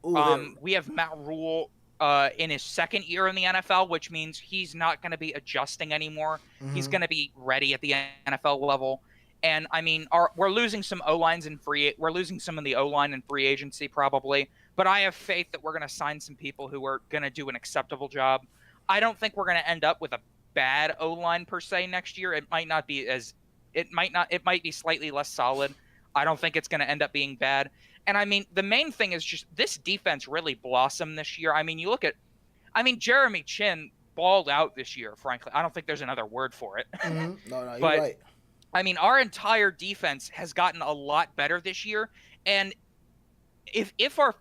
Matt Rule in his second year in the NFL, which means he's not going to be adjusting anymore. Mm-hmm. He's going to be ready at the NFL level. And I mean, we're losing some O-lines in we're losing some of the O-line in free agency probably, but I have faith that we're going to sign some people who are going to do an acceptable job. I don't think we're going to end up with a bad O-line per se next year. It might be slightly less solid. I don't think it's going to end up being bad. And I mean, the main thing is just this defense really blossomed this year. I mean, Jeremy Chin balled out this year, frankly. I don't think there's another word for it. Mm-hmm. No, you're but, right. I mean, our entire defense has gotten a lot better this year. And if our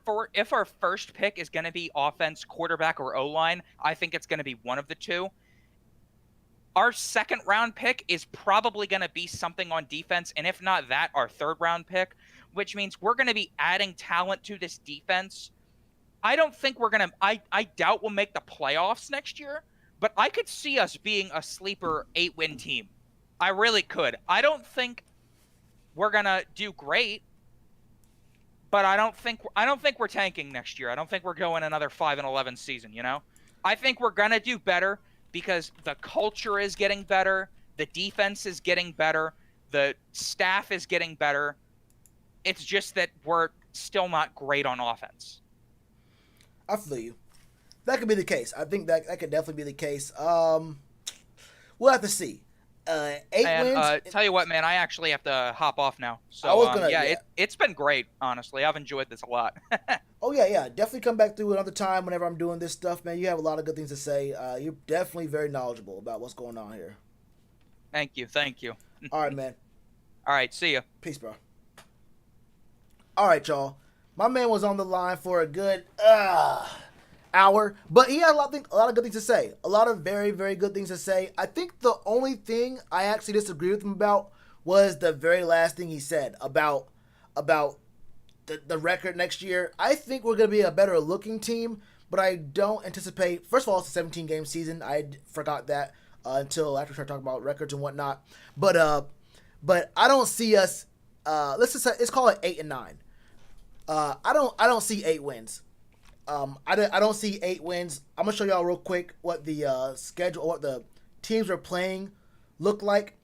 first pick is going to be offense, quarterback, or O-line, I think it's going to be one of the two. Our second round pick is probably going to be something on defense, and if not that, our third round pick, which means we're going to be adding talent to this defense. I don't think we're going to I doubt we'll make the playoffs next year, but I could see us being a sleeper 8-win team. I really could. I don't think we're going to do great, but I don't think we're tanking next year. I don't think we're going another 5-11 season, you know? I think we're going to do better because the culture is getting better, the defense is getting better, the staff is getting better. It's just that we're still not great on offense. I feel you. That could be the case. I think that could definitely be the case. We'll have to see. 8 wins. Tell you what, man, I actually have to hop off now. So it's been great, honestly. I've enjoyed this a lot. Oh yeah. Definitely come back through another time whenever I'm doing this stuff, man. You have a lot of good things to say. You're definitely very knowledgeable about what's going on here. Thank you. All right, man. All right, see ya. Peace, bro. All right, y'all. My man was on the line for a good hour, but he had a lot of good things to say. A lot of very, very good things to say. I think the only thing I actually disagree with him about was the very last thing he said about the record next year. I think we're going to be a better looking team, but I don't anticipate. First of all, it's a 17-game season. I forgot that until after we start talking about records and whatnot. But I don't see us. Let's call it 8-9. I don't see 8 wins. I don't see 8 wins. I'm gonna show y'all real quick what the schedule, what the teams are playing look like.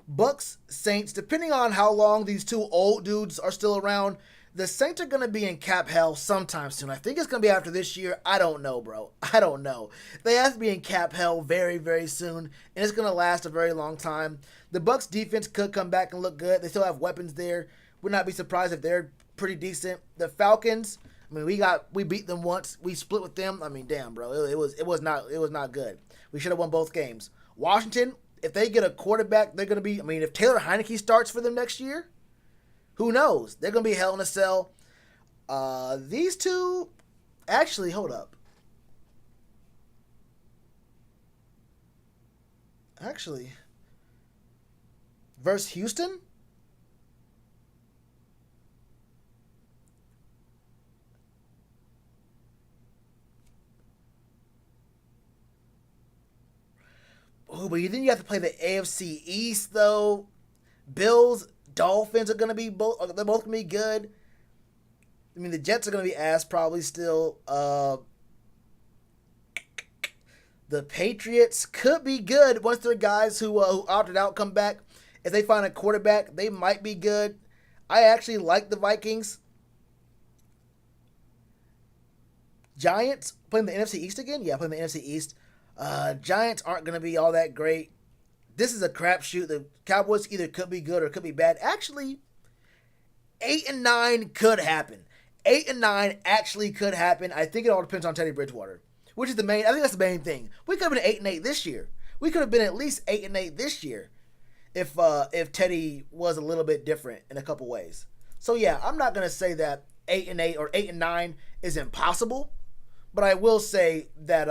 Bucks, Saints. Depending on how long these two old dudes are still around, the Saints are gonna be in cap hell sometime soon. I think it's gonna be after this year. I don't know, bro. I don't know. They have to be in cap hell very, very soon, and it's gonna last a very long time. The Bucks defense could come back and look good. They still have weapons there. Would not be surprised if they're pretty decent. The Falcons. I mean, we beat them once. We split with them. I mean, damn, bro, it was not good. We should have won both games. Washington, if they get a quarterback, they're gonna be. I mean, if Taylor Heineke starts for them next year, who knows? They're gonna be hell in a cell. These two, actually, hold up. Actually, versus Houston. Oh, but then you have to play the AFC East though. Bills, Dolphins are gonna be both. They're both gonna be good. I mean, the Jets are gonna be ass probably still. The Patriots could be good once their guys who opted out come back. If they find a quarterback, they might be good. I actually like the Vikings. Giants playing the NFC East again. Yeah, playing the NFC East. Giants aren't going to be all that great. This is a crapshoot. The Cowboys either could be good or could be bad. Actually, 8-9 could happen. 8-9 actually could happen. I think it all depends on Teddy Bridgewater, which is the main. I think that's the main thing. We could have been 8-8 this year. We could have been at least 8-8 this year, if Teddy was a little bit different in a couple ways. So yeah, I'm not going to say that 8-8 or 8-9 is impossible, but I will say that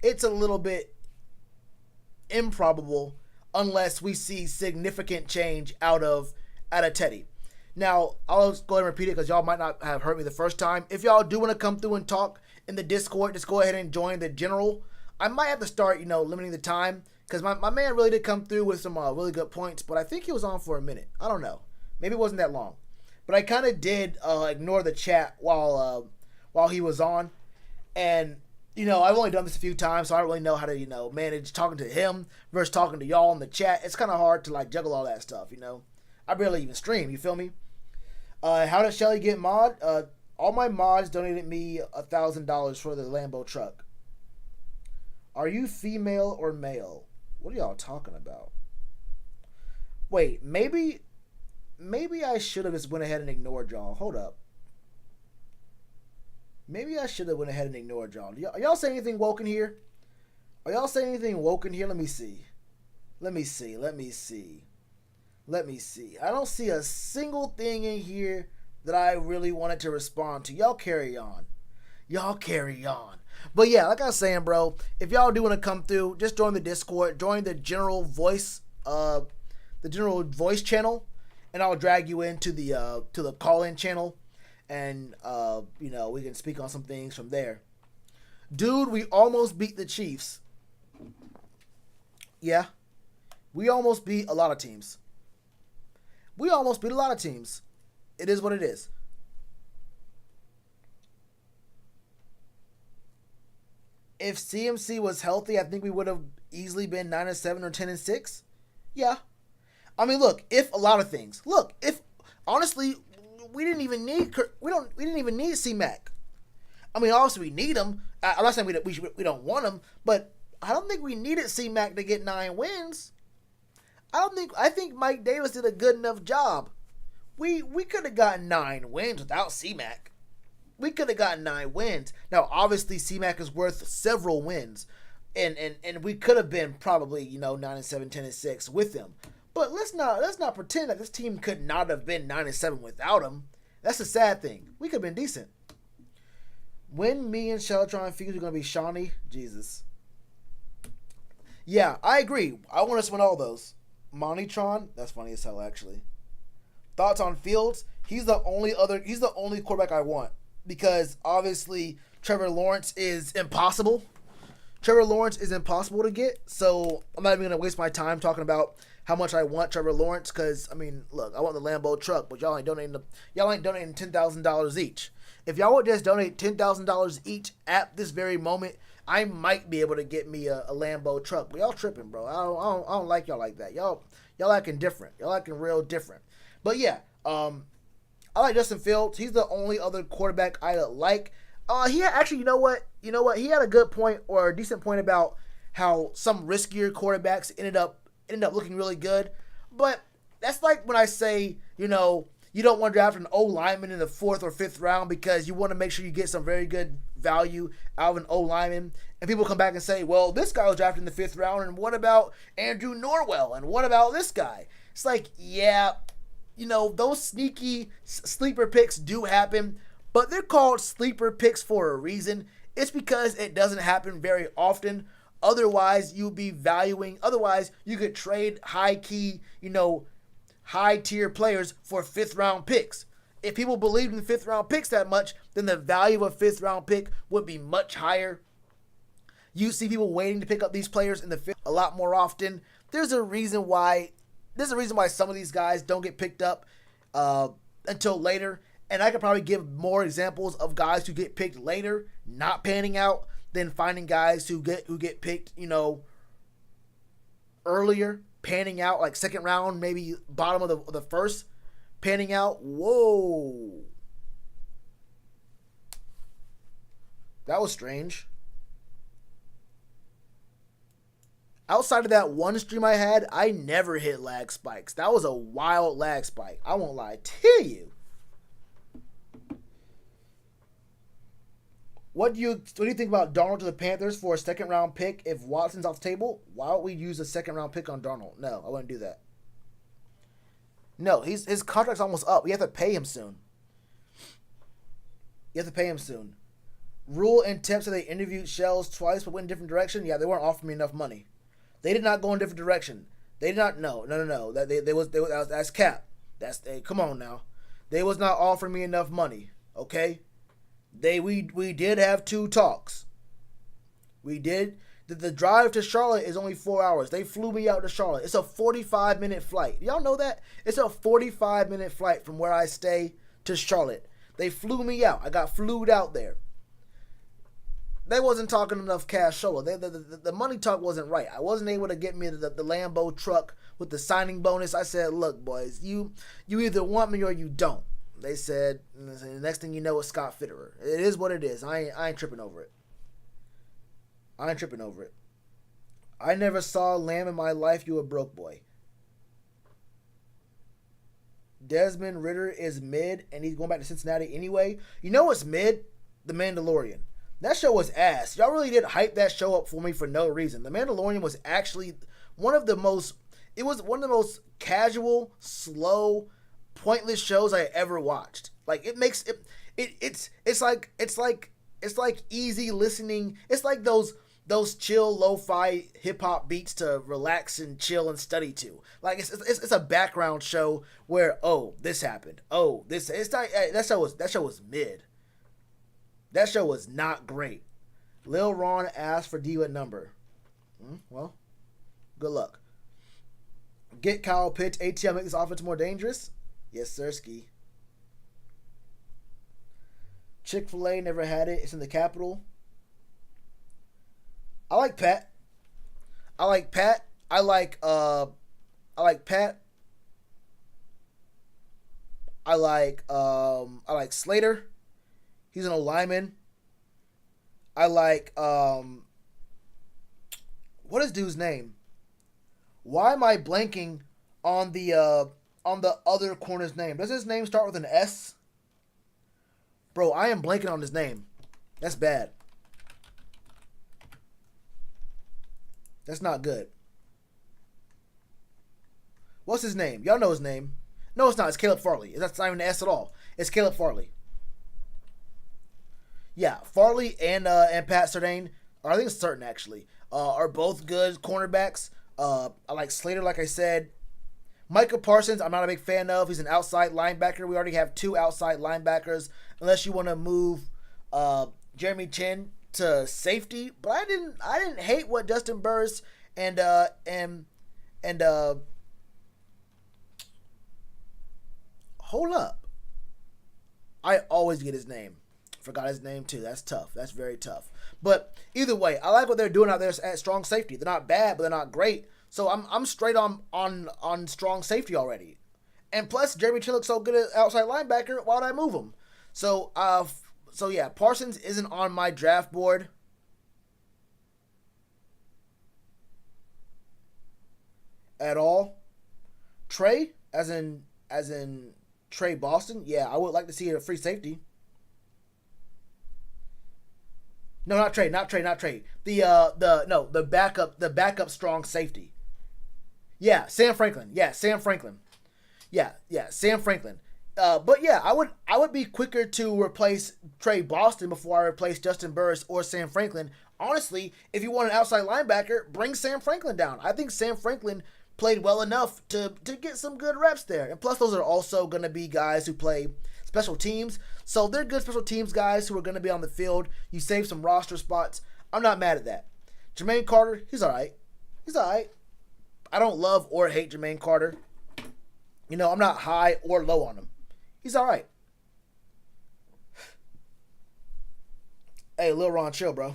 it's a little bit improbable unless we see significant change out of Teddy. Now, I'll just go ahead and repeat it because y'all might not have heard me the first time. If y'all do want to come through and talk in the Discord, just go ahead and join the general. I might have to start, limiting the time because my man really did come through with some really good points, but I think he was on for a minute. I don't know. Maybe it wasn't that long. But I kind of did ignore the chat while he was on. And, I've only done this a few times, so I don't really know how to, manage talking to him versus talking to y'all in the chat. It's kind of hard to, juggle all that stuff, I barely even stream, you feel me? How did Shelly get mod? All my mods donated me $1,000 for the Lambo truck. Are you female or male? What are y'all talking about? Wait, maybe I should have just went ahead and ignored y'all. Hold up. Maybe I should have went ahead and ignored y'all. Are y'all saying anything woke in here? Are y'all saying anything woke in here? Let me see. I don't see a single thing in here that I really wanted to respond to. Y'all carry on. But yeah, like I was saying, bro, if y'all do want to come through, just join the Discord, join the general voice channel, and I'll drag you into the call-in channel, and we can speak on some things from there. Dude, we almost beat the Chiefs. Yeah, we almost beat a lot of teams. It is what it is. If CMC was healthy, I think we would have easily been 9-7 or 10-6. Yeah. I mean, look, if honestly, we didn't even need C-Mac. I mean, obviously we need him. I'm not saying we don't want him, but I don't think we needed C-Mac to get 9 wins. I think Mike Davis did a good enough job. We could have gotten 9 wins without C-Mac. We could have gotten 9 wins. Now, obviously, C-Mac is worth several wins, and we could have been probably 9-7, 10-6 with him. But let's not pretend that this team could not have been 9-7 without him. That's a sad thing. We could have been decent. When me and Shellitronnn figures are going to be Shawnee, Jesus. Yeah, I agree. I want us to win all those. Moneytron, that's funny as hell, actually. Thoughts on Fields? He's the only quarterback I want. Because obviously Trevor Lawrence is impossible. To get. So I'm not even going to waste my time talking about how much I want Trevor Lawrence. Because, I mean, look, I want the Lambo truck, but y'all ain't donating $10,000 each. If y'all would just donate $10,000 each at this very moment, I might be able to get me a Lambo truck. But y'all tripping, bro. I don't like y'all like that. Y'all acting different. Y'all acting real different. But yeah, I like Justin Fields. He's the only other quarterback I like. He actually, you know what? He had a good point or a decent point about how some riskier quarterbacks ended up looking really good. But that's like when I say, you don't want to draft an O lineman in the 4th or 5th round because you want to make sure you get some very good value out of an O lineman. And people come back and say, well, this guy was drafted in the 5th round, and what about Andrew Norwell? And what about this guy? It's like, yeah, those sneaky sleeper picks do happen, but they're called sleeper picks for a reason. It's because it doesn't happen very often. Otherwise, you could trade high-key, high-tier players for 5th-round picks. If people believed in 5th-round picks that much, then the value of a 5th-round pick would be much higher. You see people waiting to pick up these players in the 5th a lot more often. There's a reason why some of these guys don't get picked up until later. And I could probably give more examples of guys who get picked later, not panning out, than finding guys who get picked, earlier, panning out, like 2nd round, maybe bottom of the 1st, panning out. Whoa. That was strange. Outside of that one stream I had, I never hit lag spikes. That was a wild lag spike. I won't lie to you. What do you think about Darnold to the Panthers for a 2nd round pick if Watson's off the table? Why don't we use a 2nd round pick on Darnold? No, I wouldn't do that. No, his contract's almost up. We have to pay him soon. Rule and Temp said they interviewed Shells twice but went in a different direction. Yeah, they weren't offering me enough money. They did not go in a different direction. They did not. No. That's cap. Come on now. They was not offering me enough money. Okay, we did have 2 talks. We did. The drive to Charlotte is only 4 hours. They flew me out to Charlotte. It's a 45-minute flight. Y'all know that? It's a 45-minute flight from where I stay to Charlotte. They flew me out. I got flued out there. They wasn't talking enough cash solo. The money talk wasn't right. I wasn't able to get me the Lambo truck with the signing bonus. I said, look, boys, you either want me or you don't. They said, the next thing you know, it's Scott Fitterer. It is what it is. I ain't tripping over it. I ain't tripping over it. I never saw Lamb in my life. You a broke boy. Desmond Ritter is mid, and he's going back to Cincinnati anyway. You know what's mid? The Mandalorian. That show was ass. Y'all really did hype that show up for me for no reason. The Mandalorian was actually one of the most casual, slow, pointless shows I ever watched. Like it's like easy listening. It's like those chill lo-fi hip hop beats to relax and chill and study to. Like it's a background show where this happened. That show was mid. That show was not great. Lil Ron asked for Diva number. Well, good luck. Get Kyle Pitts. ATL make this offense more dangerous? Yes, sir, Ski. Chick-fil-A never had it. It's in the capital. I like Pat. I like Pat. I like Pat. I like Slater. He's an old lineman. I like what is dude's name? Why am I blanking on the other corner's name? Does his name start with an S? Bro, I am blanking on his name. That's bad. That's not good. What's his name? Y'all know his name. No, it's not. It's Caleb Farley. That's not even an S at all. It's Caleb Farley. Yeah, Farley and Pat Surtain, or I think it's Certain actually, are both good cornerbacks. I like Slater, like I said. Micah Parsons, I'm not a big fan of. He's an outside linebacker. We already have 2 outside linebackers, unless you want to move Jeremy Chin to safety. But I didn't hate what Justin Burris and hold up. I always get his name. Forgot his name too. That's tough. That's very tough. But either way, I like what they're doing out there at strong safety. They're not bad, but they're not great. So I'm straight on strong safety already. And plus, Jeremy Chin looks so good at outside linebacker. Why would I move him? So yeah, Parsons isn't on my draft board. At all. Trey, as in Trey Boston. Yeah, I would like to see a free safety. No, not Trey. The backup strong safety. Yeah, Sam Franklin. Yeah, Sam Franklin. But yeah, I would be quicker to replace Trey Boston before I replace Justin Burris or Sam Franklin. Honestly, if you want an outside linebacker, bring Sam Franklin down. I think Sam Franklin played well enough to get some good reps there. And plus, those are also going to be guys who play special teams. So they're good special teams guys who are going to be on the field. You save some roster spots. I'm not mad at that. Jermaine Carter, he's all right. I don't love or hate Jermaine Carter. You know, I'm not high or low on him. He's all right. Hey, Lil Ron, chill, bro.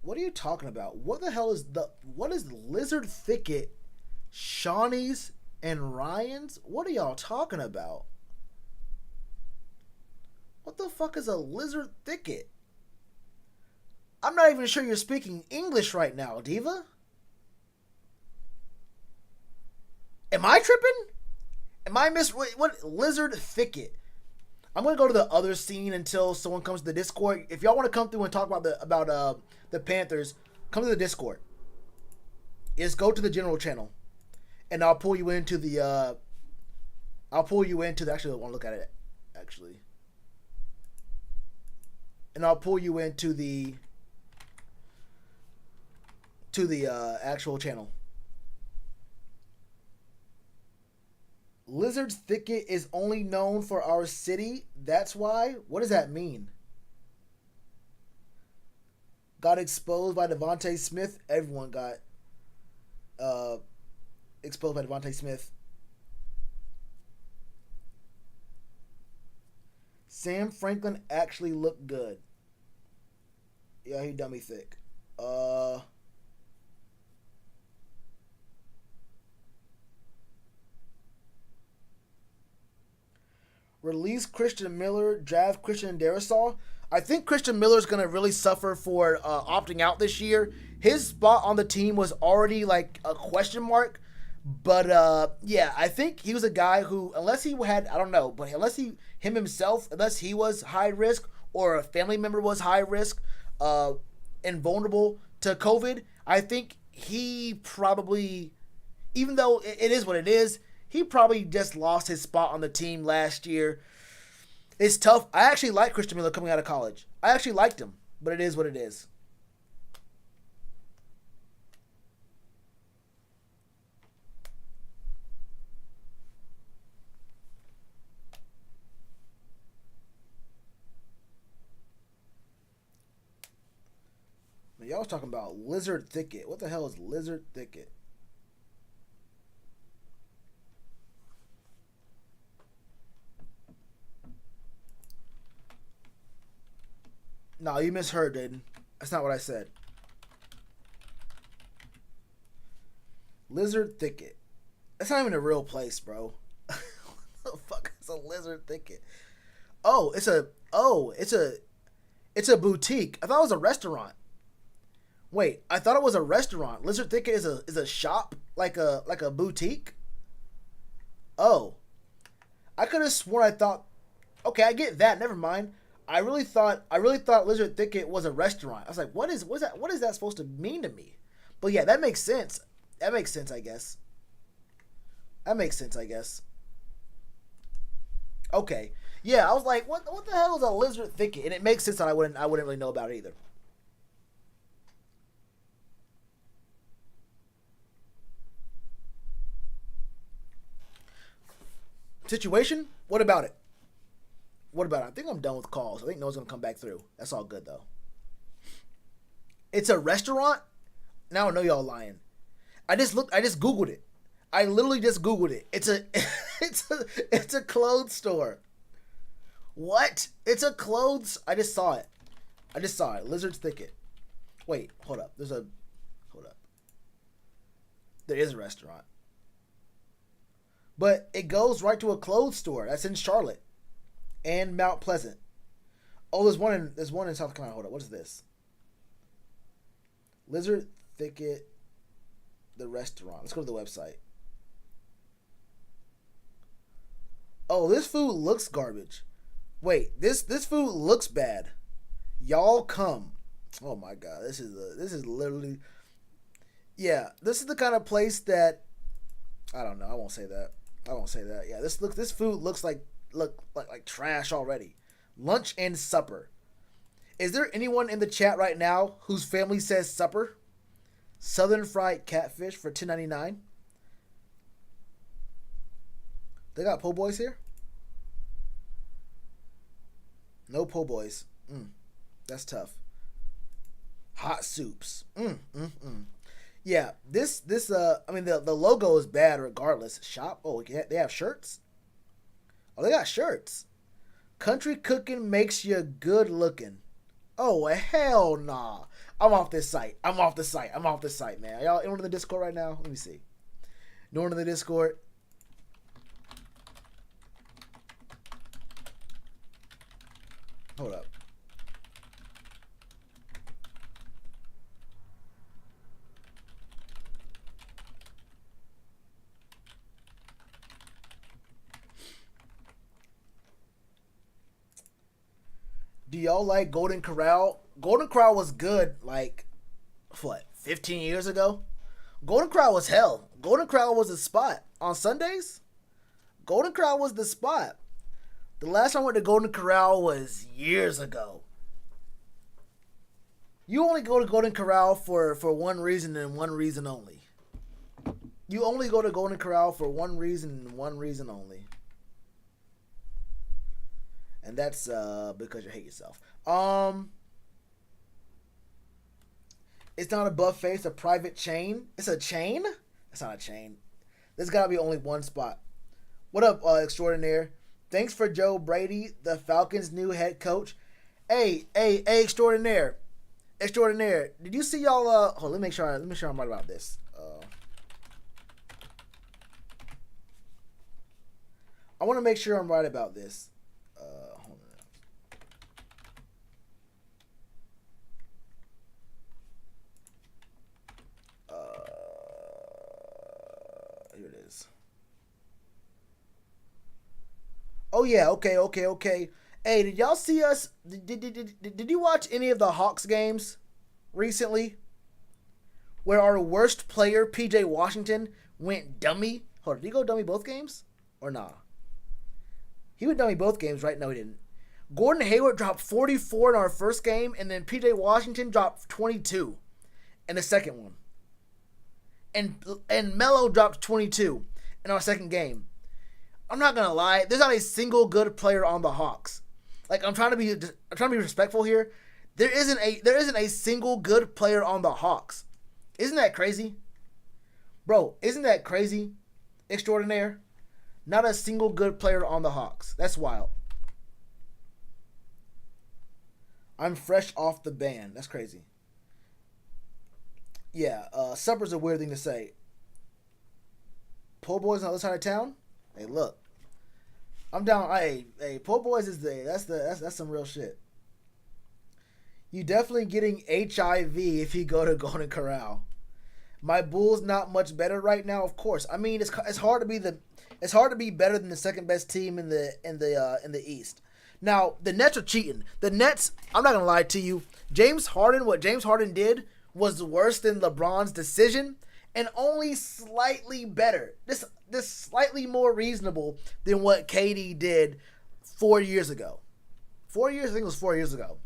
What are you talking about? What is Lizard Thicket, Shawnee's, and Ryan's? What are y'all talking about? What the fuck is a Lizard Thicket? I'm not even sure you're speaking English right now, Diva. Am I tripping? Am I what Lizard Thicket? I'm gonna go to the other scene until someone comes to the Discord. If y'all want to come through and talk about the Panthers, come to the Discord. Just go to the general channel, and I'll pull you into the. Actually, I want to look at it. Actually, and I'll pull you into the. To the actual channel. Lizard's Thicket is only known for our city. That's why? What does that mean? Got exposed by Devontae Smith. Everyone got exposed by Devontae Smith. Sam Franklin actually looked good. Yeah, he dummy thick. Release Christian Miller, draft Christian Darrisaw. I think Christian Miller's going to really suffer for opting out this year. His spot on the team was already like a question mark. But yeah, I think he was a guy who, unless he had, I don't know, but unless he was high risk or a family member was high risk and vulnerable to COVID, I think he probably, even though it is what it is, he probably just lost his spot on the team last year. It's tough. I actually like Christian Miller coming out of college. I actually liked him, but it is what it is. Y'all was talking about Lizard Thicket. What the hell is Lizard Thicket? No, you misheard, Dayton. That's not what I said. Lizard Thicket. That's not even a real place, bro. What the fuck is a Lizard Thicket? It's a boutique. I thought it was a restaurant. Wait, I thought it was a restaurant. Lizard Thicket is a shop, like a boutique. Oh, I could have sworn I thought. Okay, I get that. Never mind. I really thought Lizard Thicket was a restaurant. I was like, what is that supposed to mean to me? But yeah, that makes sense. I guess. Okay. Yeah, I was like, what the hell is a Lizard Thicket? And it makes sense that I wouldn't really know about it either. Situation? What about it? I think I'm done with calls. I think no one's going to come back through. That's all good, though. It's a restaurant? Now I know y'all lying. I just Googled it. I literally just Googled it. It's a clothes store. What? It's a clothes... I just saw it. Lizard's Thicket. Wait, hold up. There is a restaurant. But it goes right to a clothes store. That's in Charlotte. And Mount Pleasant. Oh, there's one in South Carolina. Hold up. What is this? Lizard Thicket, the restaurant. Let's go to the website. Oh, this food looks garbage. Wait, this food looks bad. Y'all come. Oh my god, this is literally. Yeah, this is the kind of place that. I don't know. I won't say that. Yeah, this food looks like trash already. Lunch and supper. Is there anyone in the chat right now whose family says supper? Southern fried catfish for $10.99. They got po' boys here? No po' boys. That's tough. Hot soups. Yeah, I mean, the logo is bad regardless. Shop. Oh, they have shirts? Oh, they got shirts. Country cooking makes you good looking. Oh, hell nah. I'm off this site, man. Y'all anyone in the Discord right now? Let me see. No one in the Discord? Hold up. Do y'all like Golden Corral? Golden Corral was good, like, what, 15 years ago? Golden Corral was hell. Golden Corral was the spot. On Sundays, Golden Corral was the spot. The last time I went to Golden Corral was years ago. You only go to Golden Corral for one reason and one reason only. You only go to Golden Corral for one reason and one reason only. And that's because you hate yourself. It's not a buffet, it's a private chain. It's a chain? It's not a chain. There's gotta be only one spot. What up, extraordinaire? Thanks for Joe Brady, the Falcons' new head coach. Hey, extraordinaire. Extraordinaire. Did you see y'all let me make sure I'm right about this. I want to make sure I'm right about this. Hold on. Here it is. Oh yeah, okay. Hey, did y'all see us? Did you watch any of the Hawks games recently? Where our worst player, PJ Washington, went dummy? Hold on, did he go dummy both games? Or nah? He went dummy both games, right? No, he didn't. Gordon Hayward dropped 44 in our first game, and then PJ Washington dropped 22 in the second one. And Melo dropped 22 in our second game. I'm not gonna lie, there's not a single good player on the Hawks. Like, I'm trying to be respectful here. There isn't a single good player on the Hawks. Isn't that crazy? Bro, isn't that crazy? Extraordinaire. Not a single good player on the Hawks. That's wild. I'm fresh off the ban. That's crazy. Yeah, supper's a weird thing to say. Po' boys on the other side of town? Hey, look. I'm down. Hey, po' boys is that's some real shit. You definitely getting HIV if you go to Golden Corral. My Bulls not much better right now, of course. I mean, it's hard to be better than the second best team in the East. Now, the Nets are cheating. The Nets, I'm not gonna lie to you. What James Harden did was worse than LeBron's decision, and only slightly better. This slightly more reasonable than what KD did 4 years ago. 4 years, I think it was 4 years ago.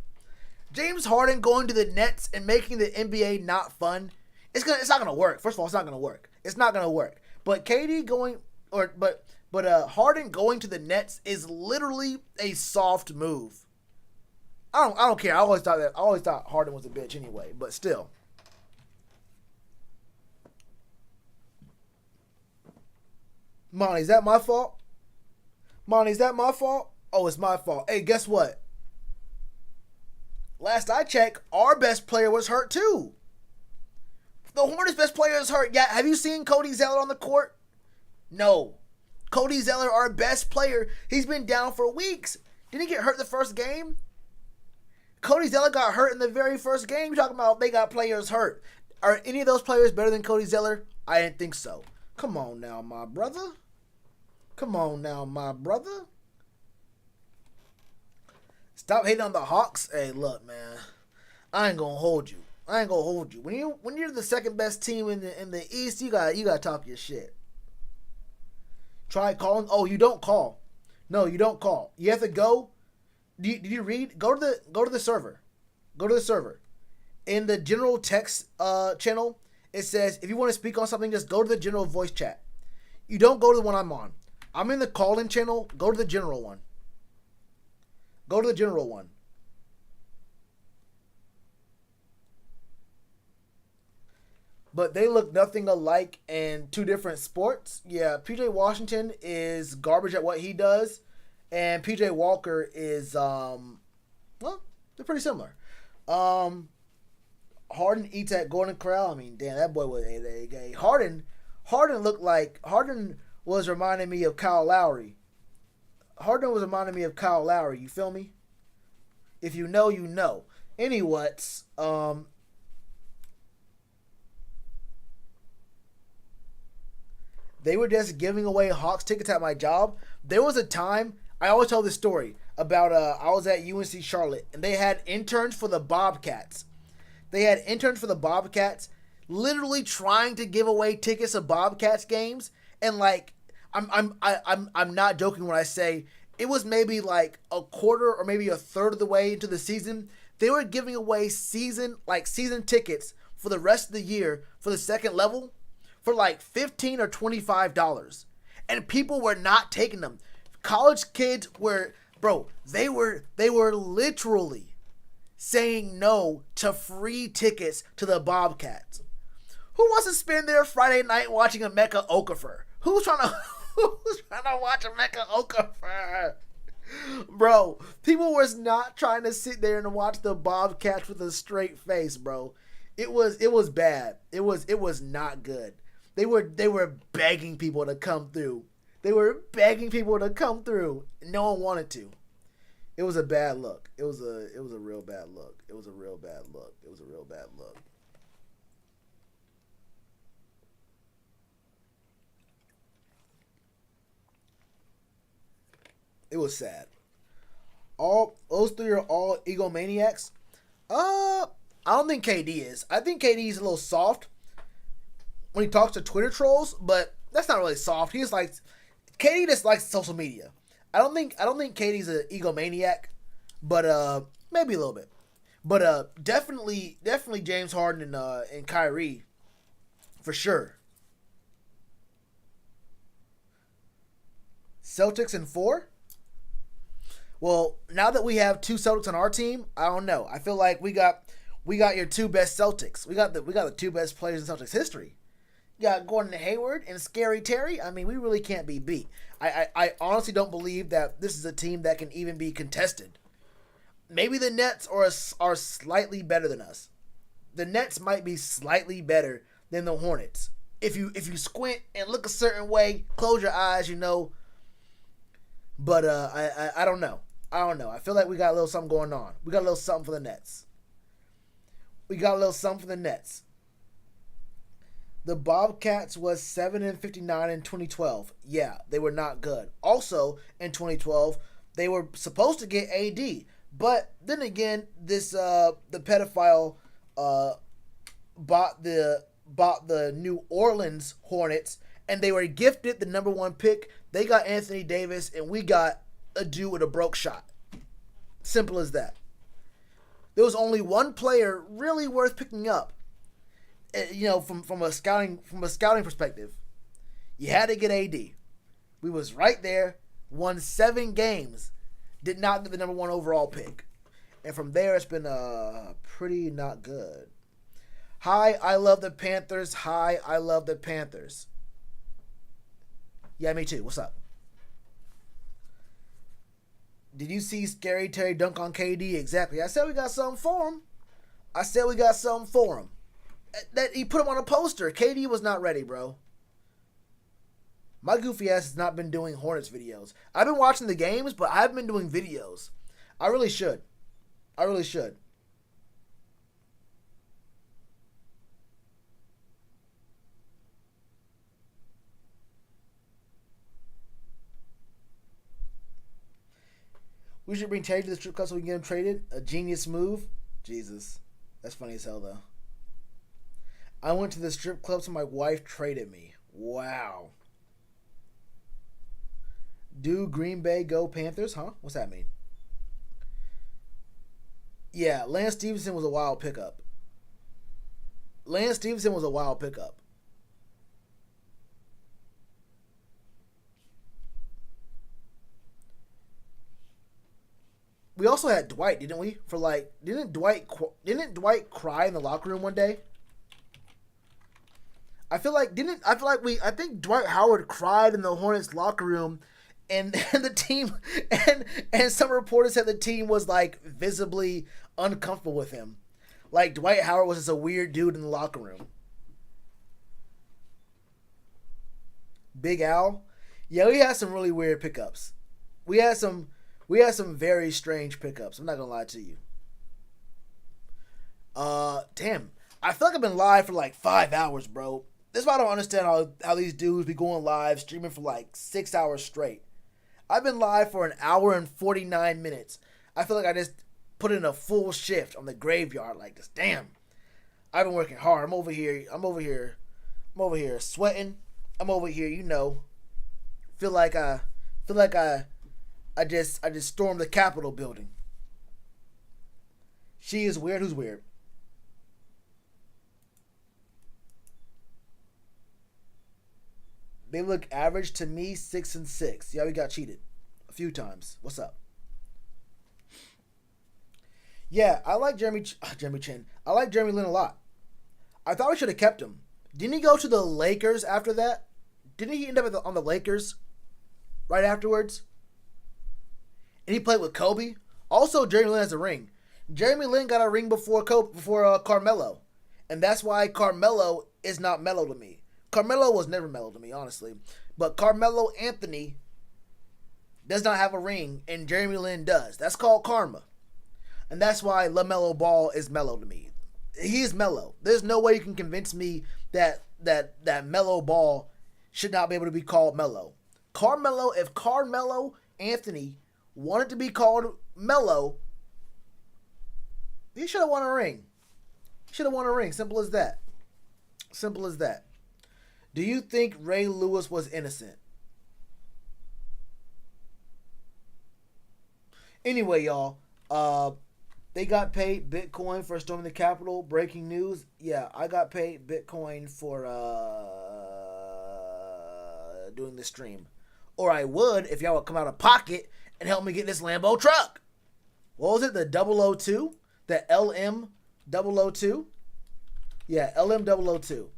James Harden going to the Nets and making the NBA not fun. It's not gonna work. First of all, it's not gonna work. It's not gonna work. But KD going Harden going to the Nets is literally a soft move. I don't care. I always thought Harden was a bitch anyway, but still. Monty, is that my fault? Monty, is that my fault? Oh, it's my fault. Hey, guess what? Last I checked, our best player was hurt too. The Hornets' best player is hurt. Yeah, have you seen Cody Zeller on the court? No. Cody Zeller, our best player, he's been down for weeks. Didn't he get hurt the first game? Cody Zeller got hurt in the very first game. You're talking about they got players hurt. Are any of those players better than Cody Zeller? I didn't think so. Come on now, my brother. Come on now, my brother. Stop hating on the Hawks. Hey, look, man. I ain't gonna hold you. When you're the second best team in the East, you gotta talk your shit. Try calling. Oh, you don't call. No, you don't call. You have to go. Did you read? Go to the server. Go to the server. In the general text channel, it says if you want to speak on something, just go to the general voice chat. You don't go to the one I'm on. I'm in the call-in channel. Go to the general one. Go to the general one. But they look nothing alike in two different sports. Yeah, PJ Washington is garbage at what he does, and PJ Walker is well, they're pretty similar. Harden eats at Golden Corral. I mean, damn, that boy was a Harden was reminding me of Kyle Lowry. Harden was reminding me of Kyle Lowry. You feel me? If you know, you know. Anyways, they were just giving away Hawks tickets at my job. There was a time, I always tell this story about I was at UNC Charlotte, and they had interns for the Bobcats. Literally trying to give away tickets to Bobcats games, and like I'm not joking when I say it was maybe like a quarter or maybe a third of the way into the season. They were giving away season tickets for the rest of the year for the second level for like $15 or $25, and people were not taking them. College kids were, bro, they were literally saying no to free tickets to the Bobcats. Who wants to spend their Friday night watching a Emeka Okafor? Who's trying to watch a Emeka Okafor? Bro, people was not trying to sit there and watch the Bobcats with a straight face, bro. It was bad. It was not good. They were begging people to come through. They were begging people to come through. No one wanted to. It was a bad look. It was a real bad look. It was a real bad look. It was a real bad look. It was sad. All those three are all egomaniacs. I don't think KD is. I think KD is a little soft when he talks to Twitter trolls, but that's not really soft. He's like KD just likes social media. I don't think KD's an egomaniac, but maybe a little bit. But definitely James Harden and Kyrie for sure. Celtics in 4. Well, now that we have 2 Celtics on our team, I don't know. I feel like we got your 2 best Celtics. We got the 2 best players in Celtics history. You got Gordon Hayward and Scary Terry. I mean, we really can't be beat. I honestly don't believe that this is a team that can even be contested. Maybe the Nets are slightly better than us. The Nets might be slightly better than the Hornets. If you squint and look a certain way, close your eyes, you know. But I don't know. I feel like we got a little something going on. We got a little something for the Nets. The Bobcats was 7-59 in 2012. Yeah, they were not good. Also, in 2012, they were supposed to get AD. But then again, this the pedophile bought the New Orleans Hornets, and they were gifted the number 1 pick. They got Anthony Davis, and we got a dude with a broke shot. Simple as that. There was only one player really worth picking up. You know, from a scouting perspective, you had to get AD. We was right there, won 7 games, did not get the number 1 overall pick, and from there it's been pretty not good. Hi, I love the Panthers. Hi, I love the Panthers. Yeah, me too. What's up? Did you see Scary Terry dunk on KD? Exactly. I said we got something for him. That he put him on a poster. KD was not ready, bro. My goofy ass has not been doing Hornets videos. I've been watching the games, but I haven't been doing videos. I really should. We should bring Terry to the strip club so we can get him traded. A genius move. Jesus. That's funny as hell, though. I went to the strip club so my wife traded me. Wow. Do Green Bay go Panthers? Huh? What's that mean? Yeah, Lance Stevenson was a wild pickup. We also had Dwight, didn't we? For like, didn't Dwight cry in the locker room one day? I think Dwight Howard cried in the Hornets locker room, and the team and some reporters said the team was like visibly uncomfortable with him. Like Dwight Howard was just a weird dude in the locker room. Big Al, yeah, we had some really weird pickups. We had some very strange pickups. I'm not gonna lie to you. Damn. I feel like I've been live for like 5 hours, bro. This is why I don't understand how these dudes be going live, streaming for like 6 hours straight. I've been live for 1 hour and 49 minutes. I feel like I just put in a full shift on the graveyard like this. Damn. I've been working hard. I'm over here sweating. I'm over here, you know. Feel like I just stormed the Capitol building. She is weird. Who's weird? They look average to me, 6-6. Yeah, we got cheated a few times. What's up? Yeah, I like Jeremy Chin. I like Jeremy Lin a lot. I thought we should have kept him. Didn't he go to the Lakers after that? Didn't he end up on the Lakers right afterwards? And he played with Kobe. Also, Jeremy Lin has a ring. Jeremy Lin got a ring before Carmelo. And that's why Carmelo is not mellow to me. Carmelo was never mellow to me, honestly. But Carmelo Anthony does not have a ring, and Jeremy Lin does. That's called karma. And that's why LaMelo Ball is mellow to me. He's mellow. There's no way you can convince me that Melo Ball should not be able to be called mellow. If Carmelo Anthony wanted to be called mellow, he should have won a ring. Simple as that. Do you think Ray Lewis was innocent? Anyway, y'all, they got paid Bitcoin for storming the Capitol. Breaking news. Yeah, I got paid Bitcoin for doing this stream. Or I would if y'all would come out of pocket and help me get this Lambo truck. What was it? The 002? The LM 002? Yeah, LM 002.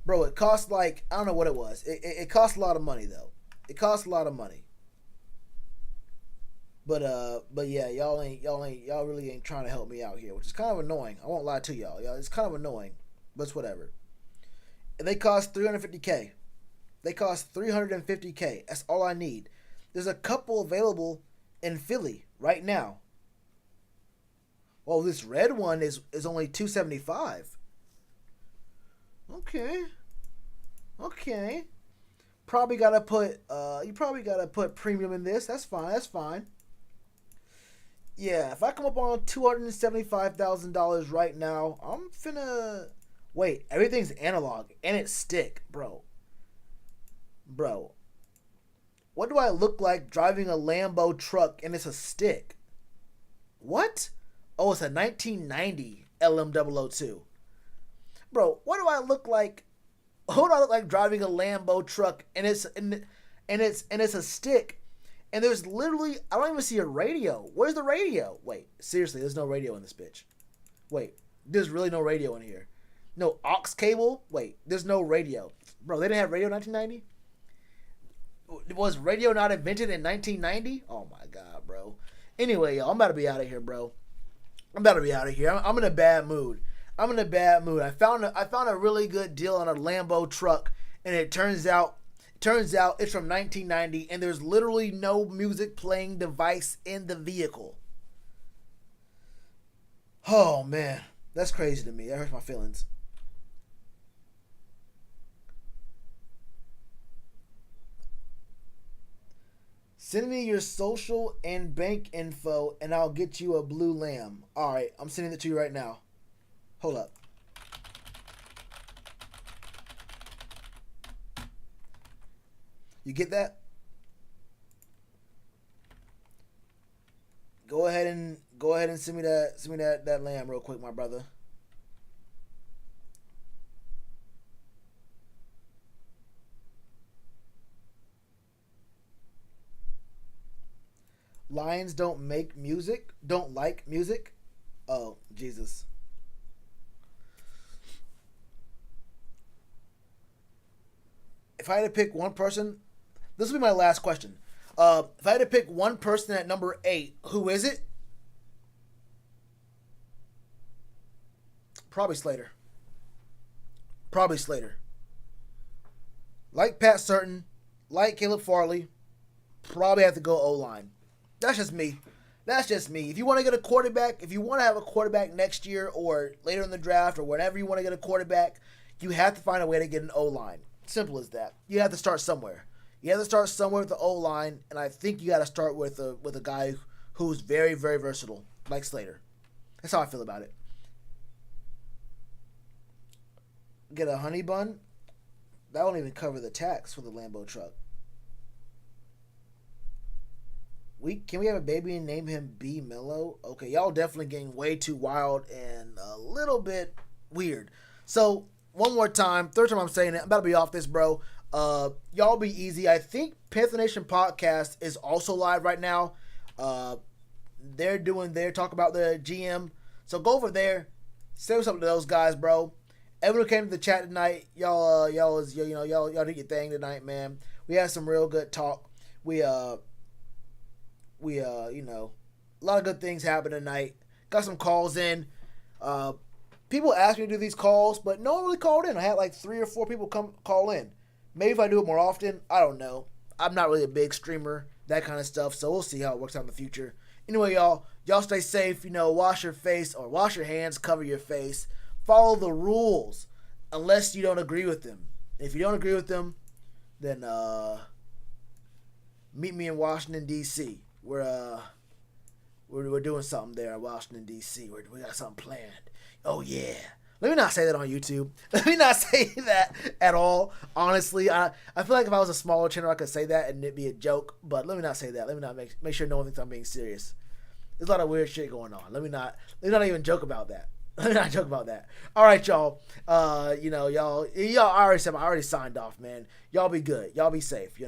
Bro, it cost like, I don't know what it was. It cost a lot of money, though. But yeah, y'all really ain't trying to help me out here, which is kind of annoying. I won't lie to y'all. It's kind of annoying, but it's whatever. And they cost $350K. That's all I need. There's a couple available in Philly right now. Well, this red one is only $275. Okay. Probably gotta put premium in this. That's fine. Yeah, if I come up on $275,000 right now, I'm finna wait. Everything's analog and it's stick, bro. What do I look like driving a Lambo truck and it's a stick? What? Oh, it's a 1990 LM002. Bro, what do I look like? What do I look like driving a Lambo truck and it's a stick? And there's literally, I don't even see a radio. Where's the radio? Wait, seriously, there's no radio in this bitch. Wait, there's really no radio in here. No aux cable? Wait, there's no radio. Bro, they didn't have radio in 1990? Was radio not invented in 1990? Oh my God, bro. Anyway, y'all, I'm about to be out of here, bro. I'm in a bad mood. I found a really good deal on a Lambo truck, and it turns out it's from 1990, and there's literally no music playing device in the vehicle. Oh man, that's crazy to me. That hurts my feelings. Send me your social and bank info, and I'll get you a blue lamb. All right, I'm sending it to you right now. Hold up. You get that? Go ahead and send me that lamb real quick, my brother. Lions don't like music. Oh, Jesus. If I had to pick one person, this will be my last question. If I had to pick one person at number 8, who is it? Probably Slater. Like Pat Certain, like Caleb Farley, probably have to go O-line. That's just me. If you want to get a quarterback, if you want to have a quarterback next year or later in the draft or whenever you want to get a quarterback, you have to find a way to get an O-line. Simple as that. You have to start somewhere. With the O-line, and I think you got to start with a guy who's very, very versatile, like Slater. That's how I feel about it. Get a honey bun? That won't even cover the tax for the Lambo truck. Can we have a baby and name him B Mello? Okay, y'all definitely getting way too wild and a little bit weird. So one more time, third time I'm saying it. I'm about to be off this, bro. Y'all be easy. I think Panther Nation podcast is also live right now. They're doing their talk about the GM. So go over there, say what's up to those guys, bro. Everyone who came to the chat tonight, y'all did your thing tonight, man. We had some real good talk. We a lot of good things happened tonight. Got some calls in. People asked me to do these calls, but no one really called in. I had like 3 or 4 people call in. Maybe if I do it more often, I don't know. I'm not really a big streamer, that kind of stuff, so we'll see how it works out in the future. Anyway, y'all stay safe. Wash your face or wash your hands, cover your face. Follow the rules, unless you don't agree with them. If you don't agree with them, then meet me in Washington D.C. We're doing something there in Washington D.C. We got something planned. Oh yeah. Let me not say that on YouTube. Let me not say that at all. Honestly, I feel like if I was a smaller channel, I could say that and it'd be a joke. But let me not say that. Let me not make sure no one thinks I'm being serious. There's a lot of weird shit going on. Let me not even joke about that. Let me not joke about that. All right, y'all. Y'all. I already signed off, man. Y'all be good. Y'all be safe.